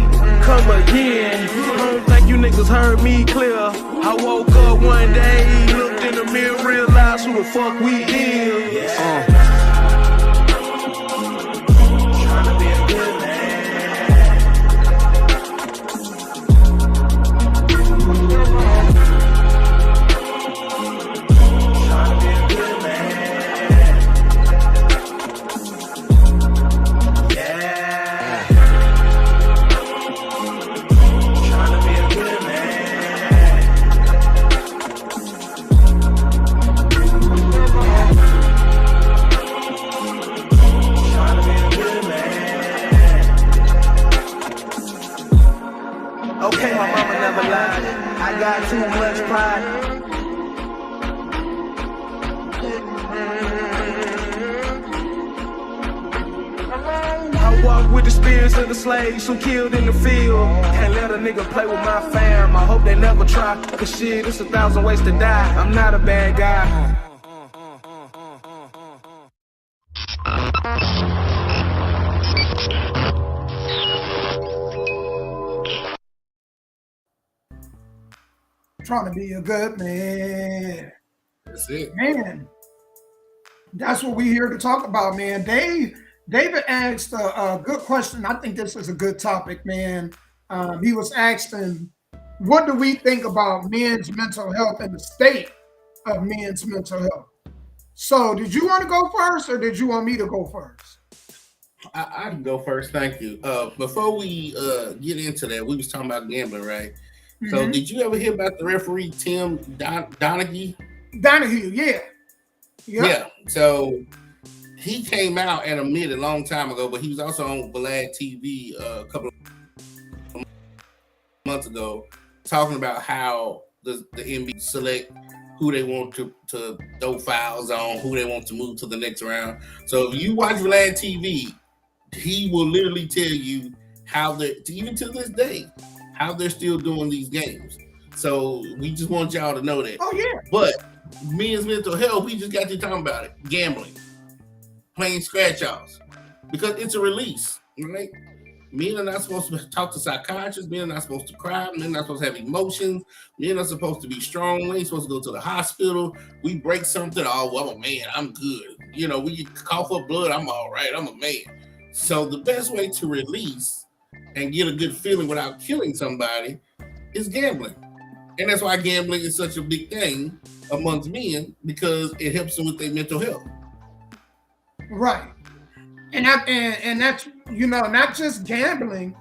come again. I don't think you niggas heard me clear. I woke up one day, looked in the mirror, realized who the fuck we is. Okay, my mama never lied. I got too much pride. I walk with the spirits of the slaves who killed in the field. Can't let a nigga play with my fam. I hope they never try. Cause shit, it's 1,000 ways to die. I'm not a bad guy. Trying to be a good man. That's it. Man, that's what we're here to talk about, man. David asked a good question. I think this is a good topic, man. He was asking, what do we think about men's mental health and the state of men's mental health? So did you want to go first or did you want me to go first? I can go first. Thank you. Before we get into that, we was talking about gambling, right? So did you ever hear about the referee Tim Donaghy? Donahue, yeah. Yep. Yeah. So he came out and admitted a long time ago, but he was also on Vlad TV a couple of months ago talking about how the NBA select who they want to throw fouls on, who they want to move to the next round. So if you watch Vlad TV, he will literally tell you how even to this day, how they're still doing these games. So we just want y'all to know that. Oh, yeah. But men's mental health, we just got to talking about it. Gambling, playing scratch-offs, because it's a release, right? Men are not supposed to talk to psychiatrists. Men are not supposed to cry. Men are not supposed to have emotions. Men are supposed to be strong. We ain't supposed to go to the hospital. We break something. Oh, well, I'm a man. I'm good. You know, we cough up blood. I'm all right. I'm a man. So the best way to release and get a good feeling without killing somebody is gambling. And that's why gambling is such a big thing amongst men, because it helps them with their mental health. Right. And that's, you know, not just gambling,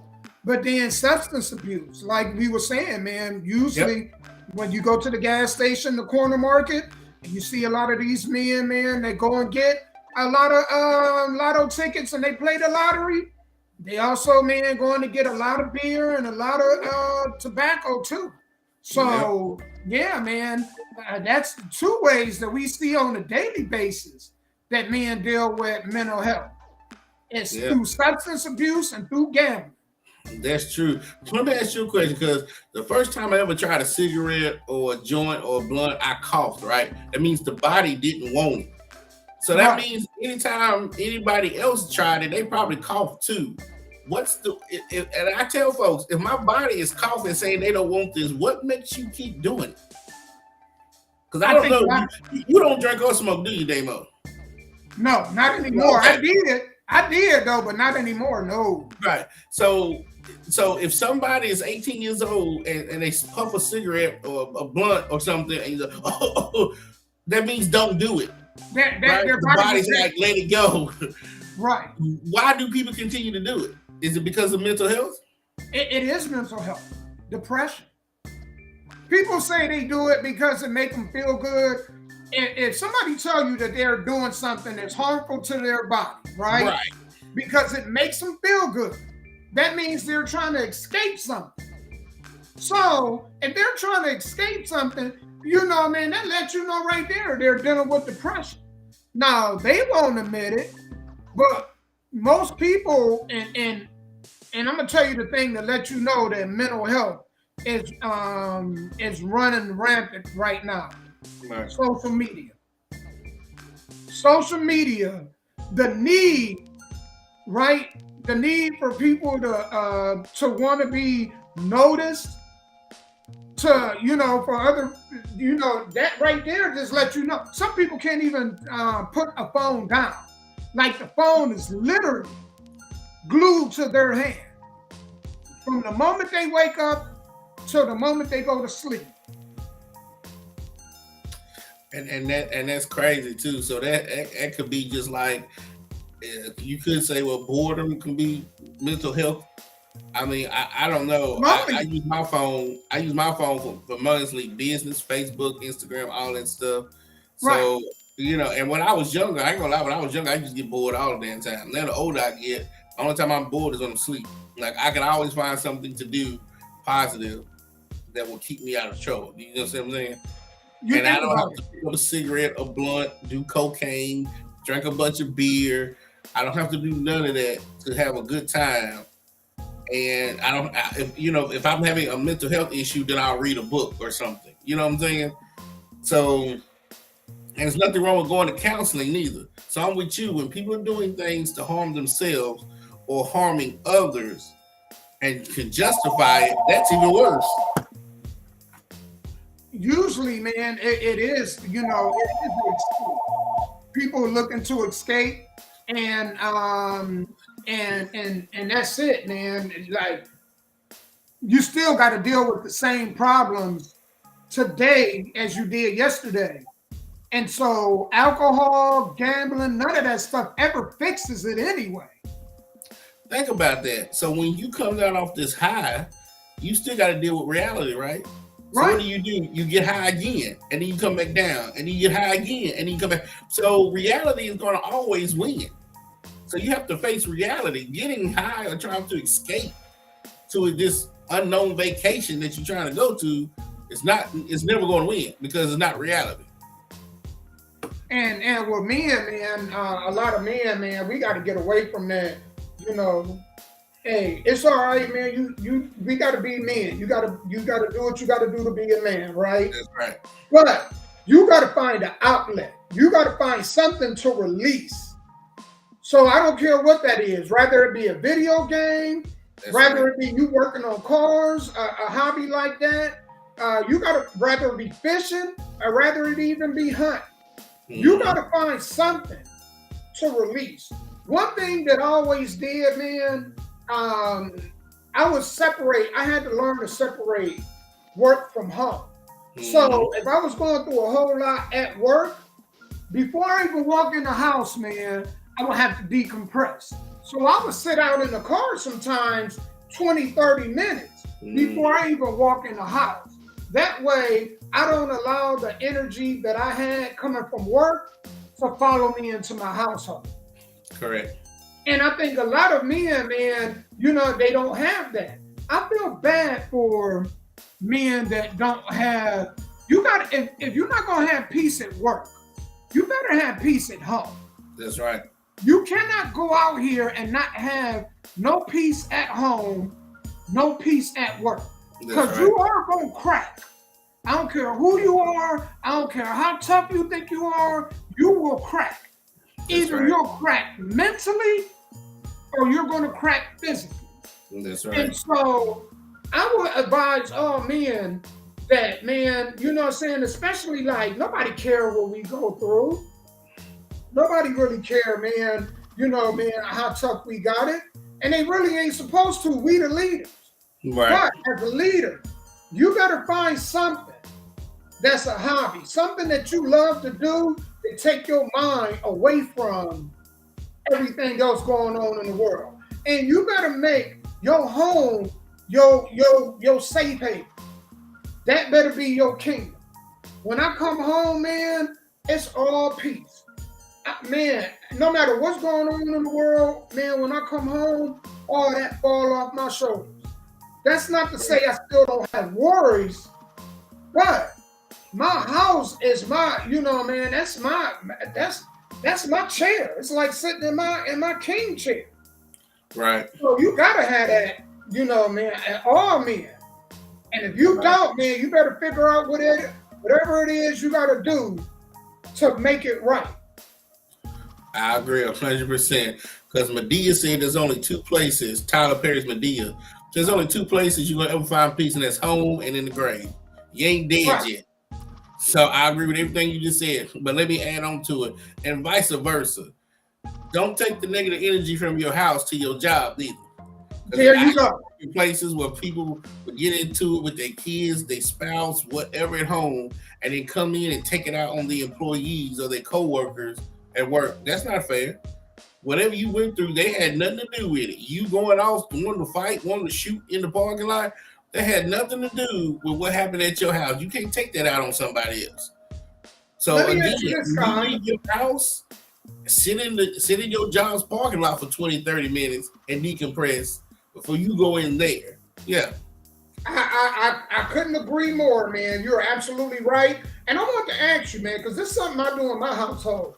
but then substance abuse. Like we were saying, man, usually when you go to the gas station, the corner market, and you see a lot of these men, man, they go and get a lot of lotto tickets and they play the lottery. They also, man, going to get a lot of beer and a lot of tobacco too. So, yeah, man, that's two ways that we see on a daily basis that men deal with mental health. It's through substance abuse and through gambling. That's true. Let me ask you a question, because the first time I ever tried a cigarette or a joint or a blunt, I coughed, right? That means the body didn't want it. So that means anytime anybody else tried it, they probably coughed too. And I tell folks, if my body is coughing saying they don't want this, what makes you keep doing it? Because I don't know, you don't drink or smoke, do you, Damo? No, not anymore. Okay. I did though, but not anymore, no. Right. So if somebody is 18 years old and they puff a cigarette or a blunt or something, and you're like, that means don't do it. Right? Their body's like, let it go. Right. Why do people continue to do it? Is it because of mental health? It is mental health, depression. People say they do it because it makes them feel good. If somebody tell you that they're doing something that's harmful to their body, right? Because it makes them feel good, that means they're trying to escape something. So if they're trying to escape something, man, that lets you know right there they're dealing with depression. Now, they won't admit it, but most people, and I'm gonna tell you the thing that lets you know that mental health is running rampant right now. Right. Social media. Social media, the need, right? The need for people to want to be noticed, to, for other, that right there just lets you know. Some people can't even put a phone down. Like the phone is literally glued to their hand from the moment they wake up to the moment they go to sleep. And that's crazy too. So that could be just like, you could say, well, boredom can be mental health. I mean, I don't know. I use my phone. I use my phone for mostly business, Facebook, Instagram, all that stuff. So, and when I was younger, I ain't gonna lie, when I was younger, I used to get bored all the damn time. Now the older I get, the only time I'm bored is when I'm asleep. Like, I can always find something to do positive that will keep me out of trouble. You know what I'm saying? And I don't have to pick up a cigarette, a blunt, do cocaine, drink a bunch of beer. I don't have to do none of that to have a good time. And if I'm having a mental health issue, then I'll read a book or something. You know what I'm saying? So, and there's nothing wrong with going to counseling neither. So I'm with you. When people are doing things to harm themselves or harming others and can justify it, that's even worse. Usually, man, it is, it is an escape. People looking to escape, and that's it, man. It's like, you still got to deal with the same problems today as you did yesterday. And so alcohol, gambling, none of that stuff ever fixes it anyway. Think about that. So when you come down off this high, you still got to deal with reality, right? So what do? You get high again, and then you come back down, and then you get high again, and then you come back. So reality is going to always win. So you have to face reality. Getting high or trying to escape to this unknown vacation that you're trying to go to, it's never going to win because it's not reality. And with men, man, a lot of men, man, we got to get away from that. Hey, it's all right, man. We got to be men. You got to do what you got to do to be a man, right? That's right. But you got to find an outlet. You got to find something to release. So I don't care what that is, rather it be a video game, rather it be you working on cars, a hobby like that. You got to rather it be fishing, or rather it even be hunting. You got to find something to release. One thing that I always did, man, I had to learn to separate work from home. So if I was going through a whole lot at work, before I even walk in the house, man, I would have to decompress. So I would sit out in the car sometimes 20, 30 minutes before I even walk in the house. That way, I don't allow the energy that I had coming from work to follow me into my household. Correct. And I think a lot of men, man, they don't have that. I feel bad for men that don't have, if you're not going to have peace at work, you better have peace at home. That's right. You cannot go out here and not have no peace at home, no peace at work. Because you are going to crack. I don't care who you are. I don't care how tough you think you are. You will crack. Either you'll crack mentally or you're going to crack physically. That's right. And so I would advise all men that, man, you know what I'm saying, especially like nobody care what we go through. Nobody really care, man, how tough we got it. And they really ain't supposed to. We the leaders. Right. But as a leader, you better find something that's a hobby, something that you love to do to take your mind away from everything else going on in the world. And you gotta make your home your safe haven. That better be your kingdom. When I come home, man, it's all peace. Man, no matter what's going on in the world, man, when I come home, all that fall off my shoulders. That's not to say I still don't have worries, but my house is my, man, that's my chair. It's like sitting in my king chair. Right. So you gotta have that, man, at all men. And if you don't, man, you better figure out whatever it is you gotta do to make it right. I agree 100%. Because Medea said there's only two places, Tyler Perry's Medea, there's only two places you're gonna ever find peace, and that's home and in the grave. You ain't dead yet. So I agree with everything you just said, but let me add on to it, and vice versa. Don't take the negative energy from your house to your job either. There you go. Places where people would get into it with their kids, their spouse, whatever at home, and then come in and take it out on the employees or their co-workers at work. That's not fair. Whatever you went through, they had nothing to do with it. You going off, wanting to fight, wanting to shoot in the parking lot, that had nothing to do with what happened at your house. You can't take that out on somebody else. So again, you leave your house, sit in your job's parking lot for 20, 30 minutes and decompress before you go in there. Yeah. I couldn't agree more, man. You're absolutely right. And I want to ask you, man, because this is something I do in my household.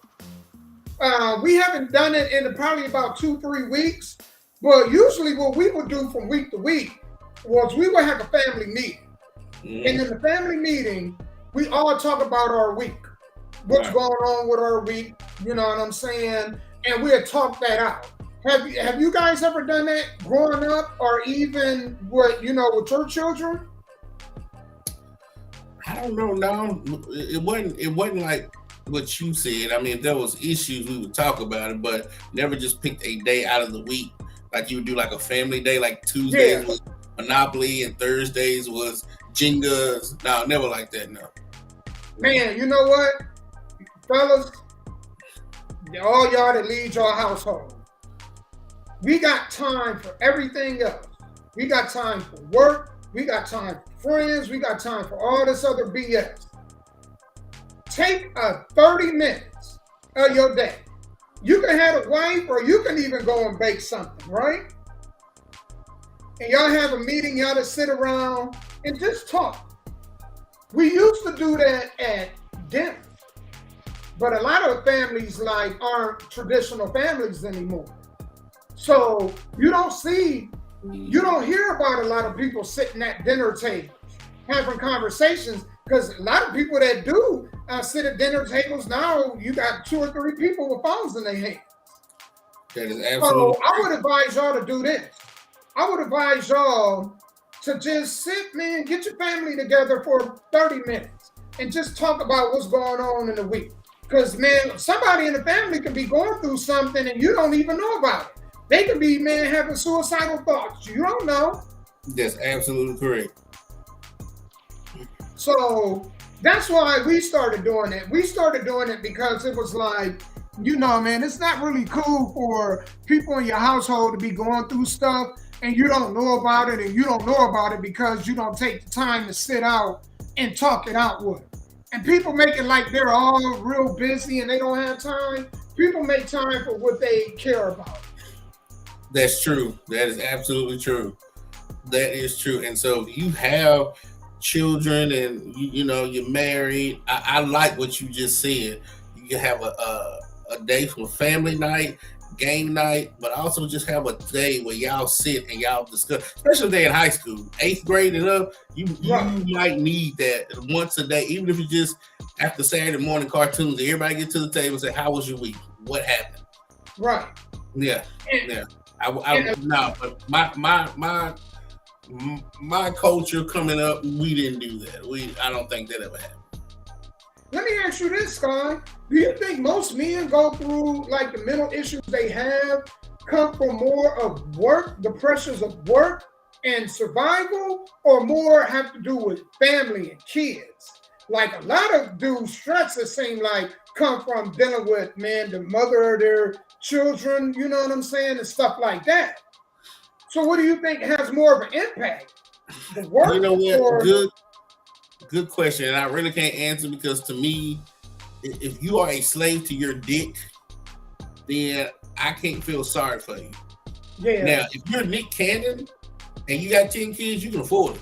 We haven't done it in probably about 2-3 weeks, but usually what we would do from week to week was we would have a family meeting. Mm-hmm. And in the family meeting, we all talk about our week, what's going on with our week, you know what I'm saying? And we'll talk that out. Have you guys ever done that growing up, or even with your children? I don't know. No, it wasn't like what you said. I mean, if there was issues, we would talk about it, but never just picked a day out of the week like you would do, like a family day. Like Tuesdays was Monopoly and Thursdays was Jengas. No, never like that. No. Man, you know what, fellas, all y'all that lead your household, we got time for everything else. We got time for work. We got time for friends. We got time for all this other BS. Take 30 minutes of your day. You can have a wife, or you can even go and bake something, right? And y'all have a meeting, y'all just sit around and just talk. We used to do that at dinner, but a lot of families aren't traditional families anymore. So you don't hear about a lot of people sitting at dinner tables having conversations, because a lot of people that do sit at dinner tables now, you got 2 or 3 people with phones in their hands. That is absolutely. So I would advise y'all to do this. I would advise y'all to just sit, man, get your family together for 30 minutes and just talk about what's going on in the week. Because, man, somebody in the family can be going through something and you don't even know about it. They could be, man, having suicidal thoughts. You don't know. That's absolutely correct. So that's why we started doing it. We started doing it because it was like, man, it's not really cool for people in your household to be going through stuff and you don't know about it, and you don't know about it because you don't take the time to sit out and talk it out with them. And people make it like they're all real busy and they don't have time. People make time for what they care about. That's true. That is absolutely true. That is true. And so you have children and you're married. I like what you just said. You can have a day for family night, game night, but also just have a day where y'all sit and y'all discuss, especially day in high school, 8th grade and up, you might need that once a day, even if you just after Saturday morning cartoons, everybody get to the table and say, how was your week? What happened? Right. Yeah. But my culture coming up, we didn't do that. I don't think that ever happened. Let me ask you this, Sky. Do you think most men go through like the mental issues they have come from more of work, the pressures of work and survival, or more have to do with family and kids? Like a lot of dudes' stresses seem like come from dealing with, man, the mother of their children, you know what I'm saying, and stuff like that. So what do you think has more of an impact? The work You know what? or Good question. And I really can't answer because to me, if you are a slave to your dick, then I can't feel sorry for you. yeah. Now, if you're Nick Cannon and you got 10 kids, you can afford it.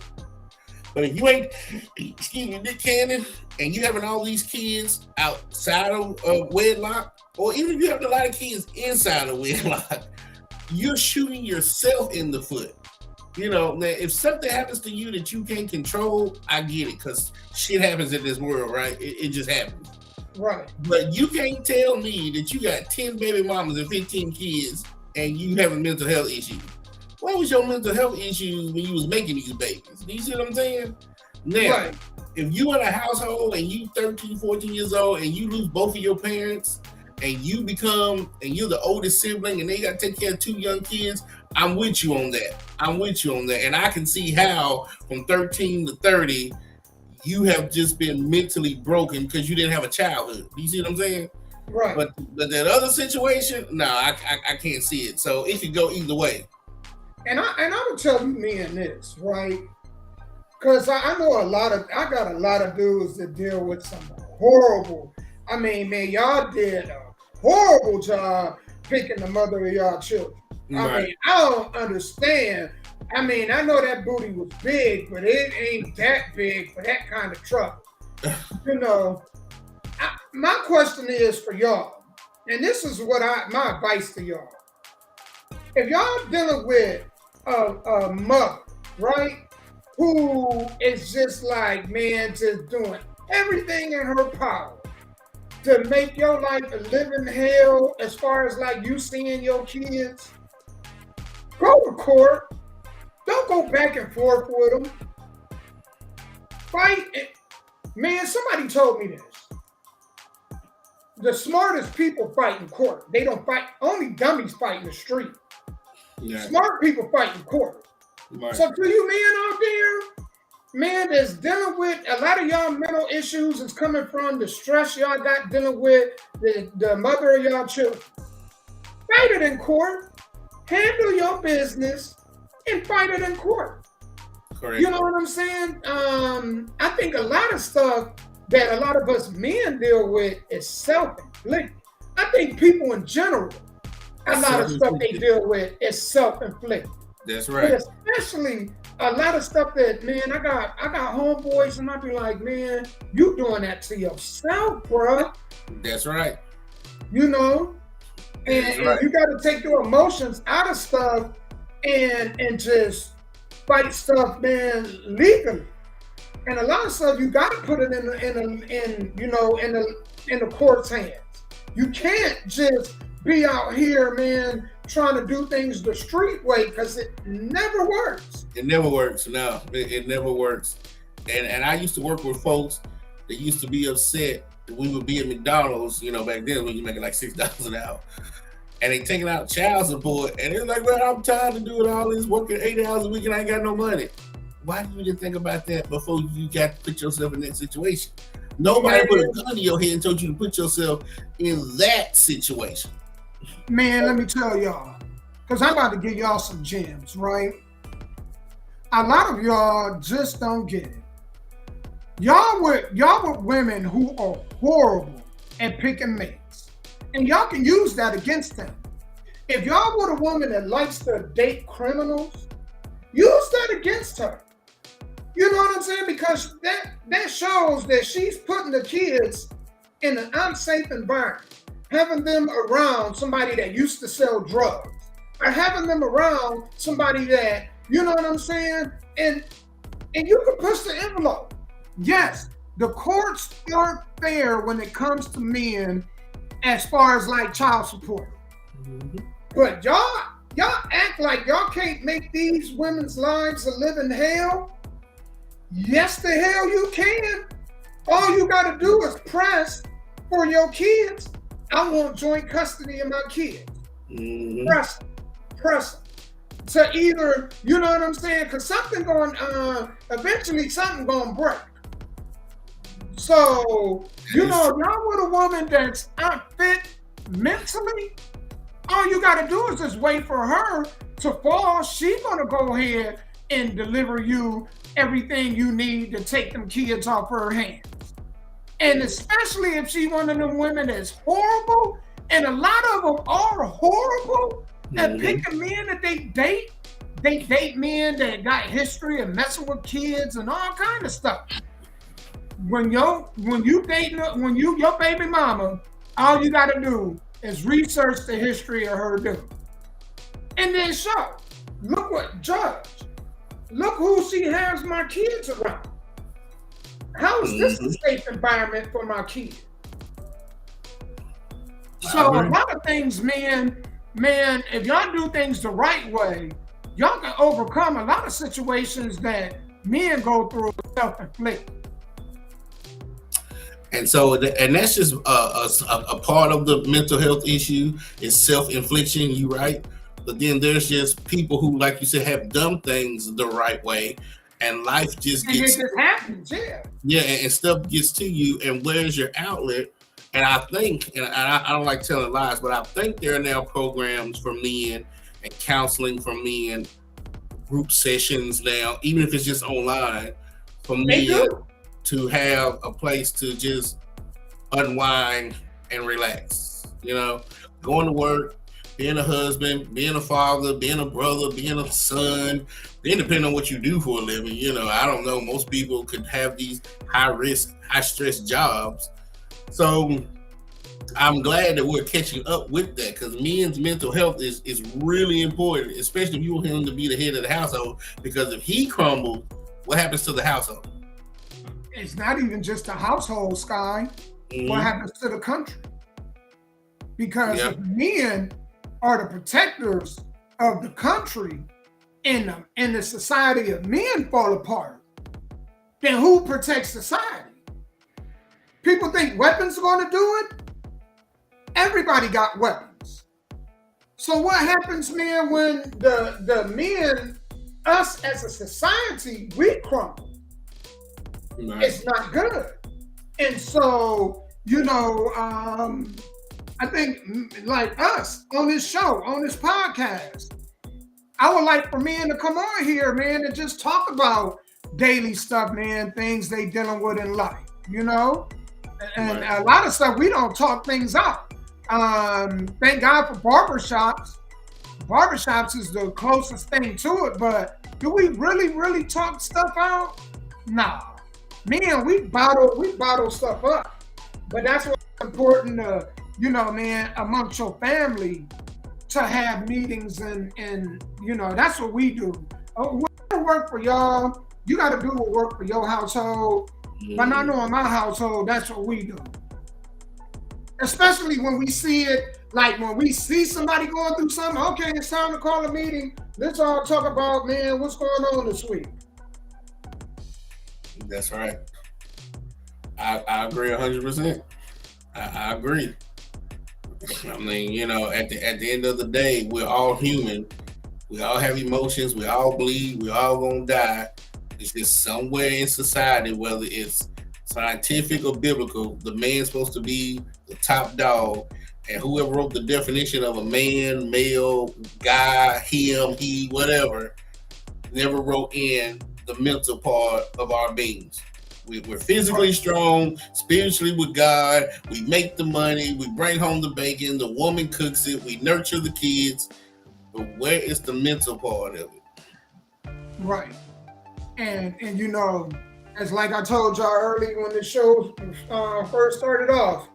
But if you ain't, excuse me, Nick Cannon, and you having all these kids outside of wedlock, or even if you have a lot of kids inside of wedlock, you're shooting yourself in the foot. You know, if something happens to you that you can't control, I get it, because shit happens in this world, right? It just happens. Right. But you can't tell me that you got 10 baby mamas and 15 kids and you having mental health issues. What was your mental health issues when you was making these babies? Do you see what I'm saying? Now, Right. if you in a household and you 13, 14 years old and you lose both of your parents and you're the oldest sibling and they got to take care of 2 young kids, I'm with you on that. And I can see how from 13 to 30, you have just been mentally broken because you didn't have a childhood. Do you see what I'm saying? Right. But that other situation, no, I can't see it. So it could go either way. And I would tell you men this, right? Because I know I got a lot of dudes that deal with some horrible, I mean, man, y'all did a horrible job picking the mother of y'all children. Right. I mean, I don't understand. I mean, I know that booty was big, but it ain't that big for that kind of trouble. You know, my question is for y'all, and this is what my advice to y'all. If y'all dealing with a mother, right, who is just like, man, just doing everything in her power to make your life a living hell as far as like you seeing your kids, go to court. Don't go back and forth with them. Fight. Man, somebody told me this. The smartest people fight in court. They don't fight. Only dummies fight in the street. Yeah. Smart people fight in court. Right. So to you men out there, man, that's dealing with a lot of y'all mental issues is coming from the stress y'all got dealing with the mother of y'all children. Fight it in court. Handle your business and fight it in court. Correct. You know what I'm saying? I think a lot of stuff that a lot of us men deal with is self-inflicted. I think people in general, a lot of stuff they deal with is self-inflicted. That's right. But especially a lot of stuff that, man, I got homeboys and I be like, man, you doing that to yourself, bro. That's right. You know? And you got to take your emotions out of stuff and just fight stuff, man, legally. And a lot of stuff you got to put it in the court's hands. You can't just be out here, man, trying to do things the street way, because it never works. It never works. No, it never works. And I used to work with folks that used to be upset that we would be at McDonald's, you know, back then when you making like $6 an hour. And they taking out child support, and they're like, well, I'm tired of doing all this, working 8 hours a week, and I ain't got no money. Why did you just think about that before you got to put yourself in that situation? Nobody put a gun in your head and told you to put yourself in that situation. Man, let me tell y'all, because I'm about to give y'all some gems, right? A lot of y'all just don't get it. Y'all with women who are horrible at picking mates. And y'all can use that against them. If y'all with a woman that likes to date criminals, use that against her. You know what I'm saying? Because that shows that she's putting the kids in an unsafe environment, having them around somebody that used to sell drugs, or having them around somebody that, you know what I'm saying? And you can push the envelope. Yes, the courts aren't fair when it comes to men as far as like child support. Mm-hmm. But y'all act like y'all can't make these women's lives a living hell. Yes, the hell you can. All you gotta do is press for your kids. I want joint custody of my kids. Mm-hmm. Press them. To either, you know what I'm saying? Because eventually something gonna break. So, you know, y'all with a woman that's unfit mentally, all you gotta do is just wait for her to fall, she's gonna go ahead and deliver you everything you need to take them kids off her hands. And especially if she's one of them women that's horrible, and a lot of them are horrible at picking men that they date. They date men that got history of messing with kids and all kind of stuff. When your baby mama, all you gotta do is research the history of her dude. And then show, look what Judge, look who she has my kids around. How is this a safe environment for my kids? So a lot of things, man, if y'all do things the right way, y'all can overcome a lot of situations that men go through self-inflicted. And so, and that's just a part of the mental health issue is self-infliction. You right, but then there's just people who, like you said, have done things the right way, and life just gets. And it just happens, yeah. Yeah, and stuff gets to you, and where's your outlet? And I think, and I don't like telling lies, but I think there are now programs for men and counseling for men, group sessions now, even if it's just online, for men to have a place to just unwind and relax. You know, going to work, being a husband, being a father, being a brother, being a son, then depending on what you do for a living, you know, I don't know, most people could have these high risk, high stress jobs. So I'm glad that we're catching up with that, because men's mental health is really important, especially if you want him to be the head of the household, because if he crumbles, what happens to the household? It's not even just the household, Sky. What happens to the country? Because if men are the protectors of the country and the society of men fall apart, then who protects society? People think weapons are going to do it. Everybody got weapons. So what happens, man, when the men, us as a society, we crumble? Nice. It's not good. And so, you know, I think like us on this show, on this podcast, I would like for men to come on here, man, and just talk about daily stuff, man, things they dealing with in life, you know? And a lot of stuff, we don't talk things out. Thank God for barbershops. Barbershops is the closest thing to it, but do we really talk stuff out? Nah. Man, we bottle stuff up. But that's what's important to, you know, man, amongst your family to have meetings and you know, that's what we do. Whatever work for y'all, you got to do what work for your household. But I know in my household, that's what we do. Especially when we see it, like when we see somebody going through something, okay, it's time to call a meeting. Let's all talk about, man, what's going on this week. That's right. I agree 100%. I agree. I mean, you know, at the end of the day, we're all human. We all have emotions. We all bleed. We all gonna die. It's just somewhere in society, whether it's scientific or biblical, the man's supposed to be the top dog. And whoever wrote the definition of a man, male, guy, him, he, whatever, never wrote in the mental part of our beings. We're physically strong, spiritually with God. We make the money. We bring home the bacon. The woman cooks it. We nurture the kids. But where is the mental part of it? Right. And you know, as like I told y'all earlier when the show first started off,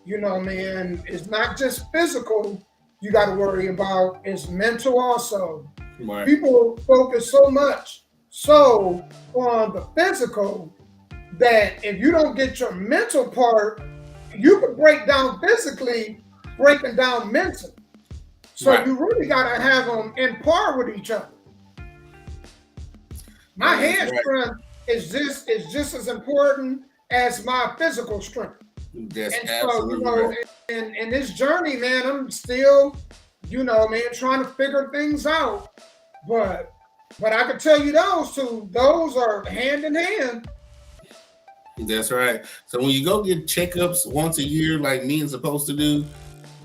you know, man, it's not just physical you got to worry about. It's mental also. Right. People focus so much on the physical that if you don't get your mental part, you can break down physically, breaking down mentally. So right. You really got to have them in par with each other. My hand strength is just as important as my physical strength. That's and absolutely so, you know, right. in this journey, man, I'm still, you know, man, trying to figure things out. But I can tell you those are hand in hand. That's right. So when you go get checkups once a year, like me and supposed to do,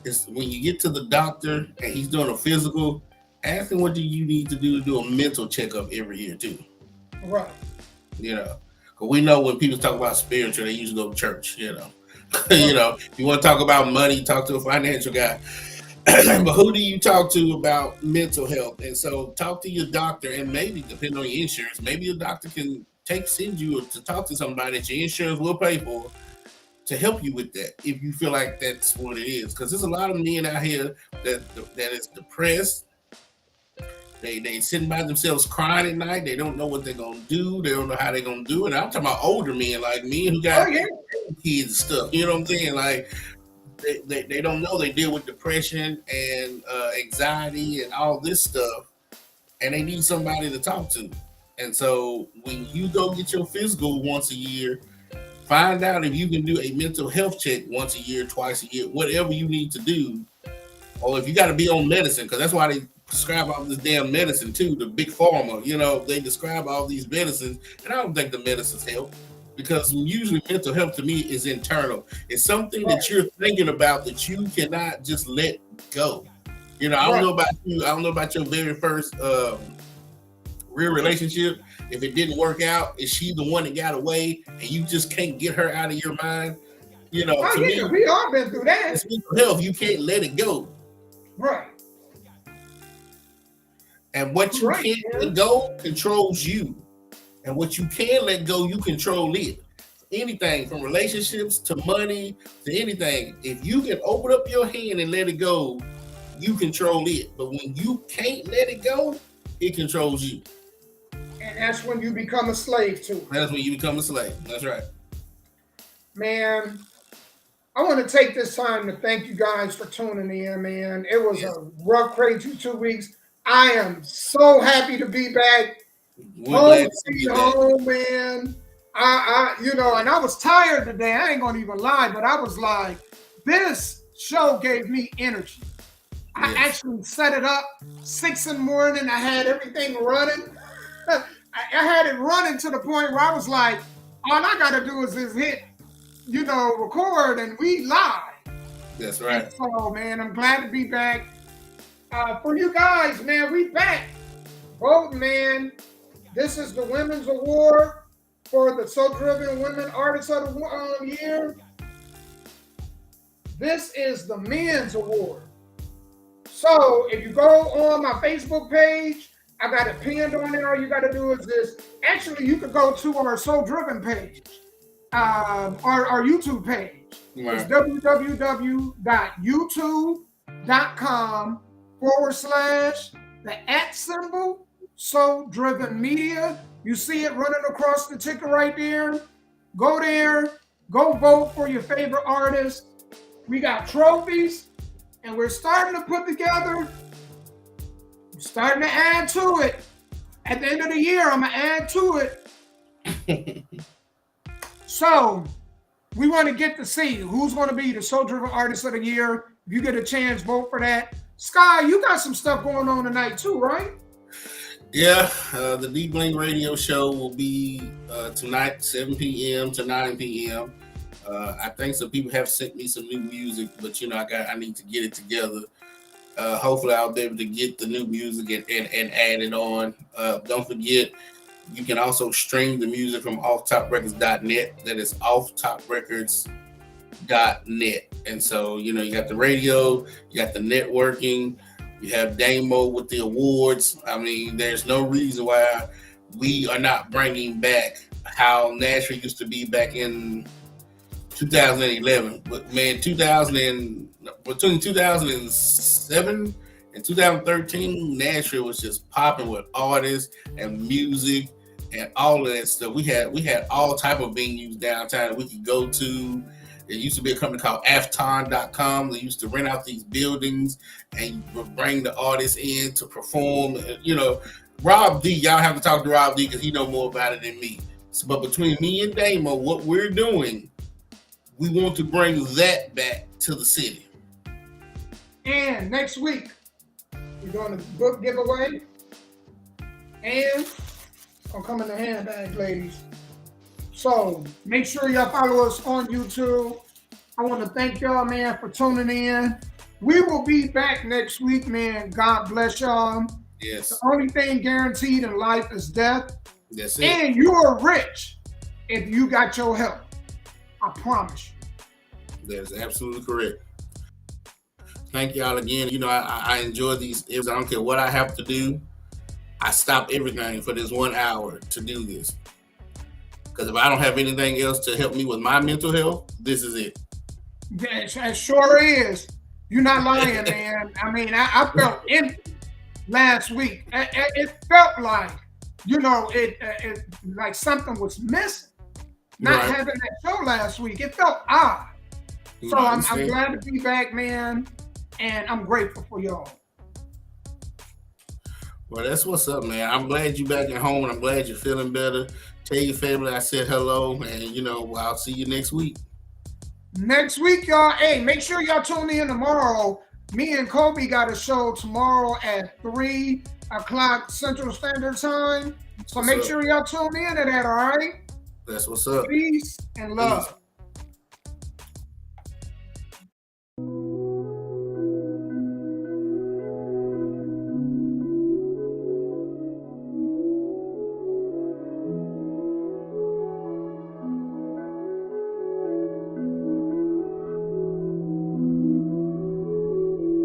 it's when you get to the doctor and he's doing a physical ask them what do you need to do a mental checkup every year too. Right. You know, because we know when people talk about spiritual, they usually go to church. You know, you know, if you want to talk about money, talk to a financial guy. But who do you talk to about mental health? And so talk to your doctor, and maybe depending on your insurance, maybe your doctor can send you to talk to somebody that your insurance will pay for to help you with that if you feel like that's what it is. Because there's a lot of men out here that is depressed. They sitting by themselves crying at night. They don't know what they're gonna do. They don't know how they're gonna do it. And I'm talking about older men like me who got kids and stuff. You know what I'm saying? Like they don't know. They deal with depression and anxiety and all this stuff, and they need somebody to talk to. And so when you go get your physical once a year, find out if you can do a mental health check once a year, twice a year, whatever you need to do. Or if you got to be on medicine, because that's why they prescribe all this damn medicine too, the big pharma. You know, they describe all these medicines, and I don't think the medicines help, because usually mental health to me is internal. It's something that you're thinking about that you cannot just let go. You know, I don't know about you. I don't know about your very first real relationship. If it didn't work out, is she the one that got away and you just can't get her out of your mind? You know, to me, we all been through that. It's mental health. You can't let it go. Right. And what you can't let go controls you. And what you can let go, you control it. Anything from relationships to money to anything. If you can open up your hand and let it go, you control it. But when you can't let it go, it controls you. And that's when you become a slave to it. That's when you become a slave. That's right. Man, I want to take this time to thank you guys for tuning in, man. It was a rough, crazy 2 weeks. I am so happy to be back. Home, man. You know, and I was tired today. I ain't gonna even lie, but I was like, this show gave me energy. I actually set it up 6 in the morning. I had everything running. I had it running to the point where I was like, all I gotta do is just hit, you know, record and we live. That's right. And so, man, I'm glad to be back. For you guys, man, we back. Vote, man. This is the Women's Award for the So Driven Women Artists of the Year. This is the Men's Award. So if you go on my Facebook page, I got it pinned on there. All you got to do is this. Actually, you could go to our So Driven page, our YouTube page. Right. It's www.youtube.com/the So Driven Media. You see it running across the ticker right there. Go there. Go vote for your favorite artist. We got trophies, and we're starting to put together. We're starting to add to it. At the end of the year, I'm going to add to it. So, we want to get to see who's going to be the So Driven Artist of the Year. If you get a chance, vote for that. Sky, you got some stuff going on tonight too, right? Yeah, the D Bling radio show will be tonight, 7 p.m. to 9 p.m. I think some people have sent me some new music, but you know, I need to get it together. Hopefully I'll be able to get the new music and add it on. Don't forget, you can also stream the music from offtoprecords.net. That is offtoprecords.net. And so, you know, you got the radio, you got the networking, you have Damo with the awards. I mean, there's no reason why we are not bringing back how Nashville used to be back in 2011. But man, between 2007 and 2013, Nashville was just popping with artists and music and all of that stuff. We had all type of venues downtown that we could go to. There used to be a company called Afton.com. They used to rent out these buildings and bring the artists in to perform. You know, Rob D, y'all have to talk to Rob D because he know more about it than me. So, but between me and Damo, what we're doing, we want to bring that back to the city. And next week, we're doing a book giveaway. And I'll come in the handbag, ladies. So make sure y'all follow us on YouTube. I want to thank y'all, man, for tuning in. We will be back next week, man. God bless y'all. Yes. The only thing guaranteed in life is death. That's it. And you are rich if you got your health. I promise you. That is absolutely correct. Thank y'all again. You know, I enjoy these. I don't care what I have to do. I stop everything for this 1 hour to do this. Because if I don't have anything else to help me with my mental health, this is it. It sure is. You're not lying, man. I mean, I felt empty last week. It felt like, you know, it like something was missing. Not having that show last week. It felt odd. So I'm glad to be back, man. And I'm grateful for y'all. Well, that's what's up, man. I'm glad you're back at home, and I'm glad you're feeling better. Tell your family I said hello, and, you know, I'll see you next week. Next week, y'all. Hey, make sure y'all tune in tomorrow. Me and Kobe got a show tomorrow at 3 o'clock Central Standard Time. So make sure y'all tune in to that, all right? That's what's up. Peace and love. Peace.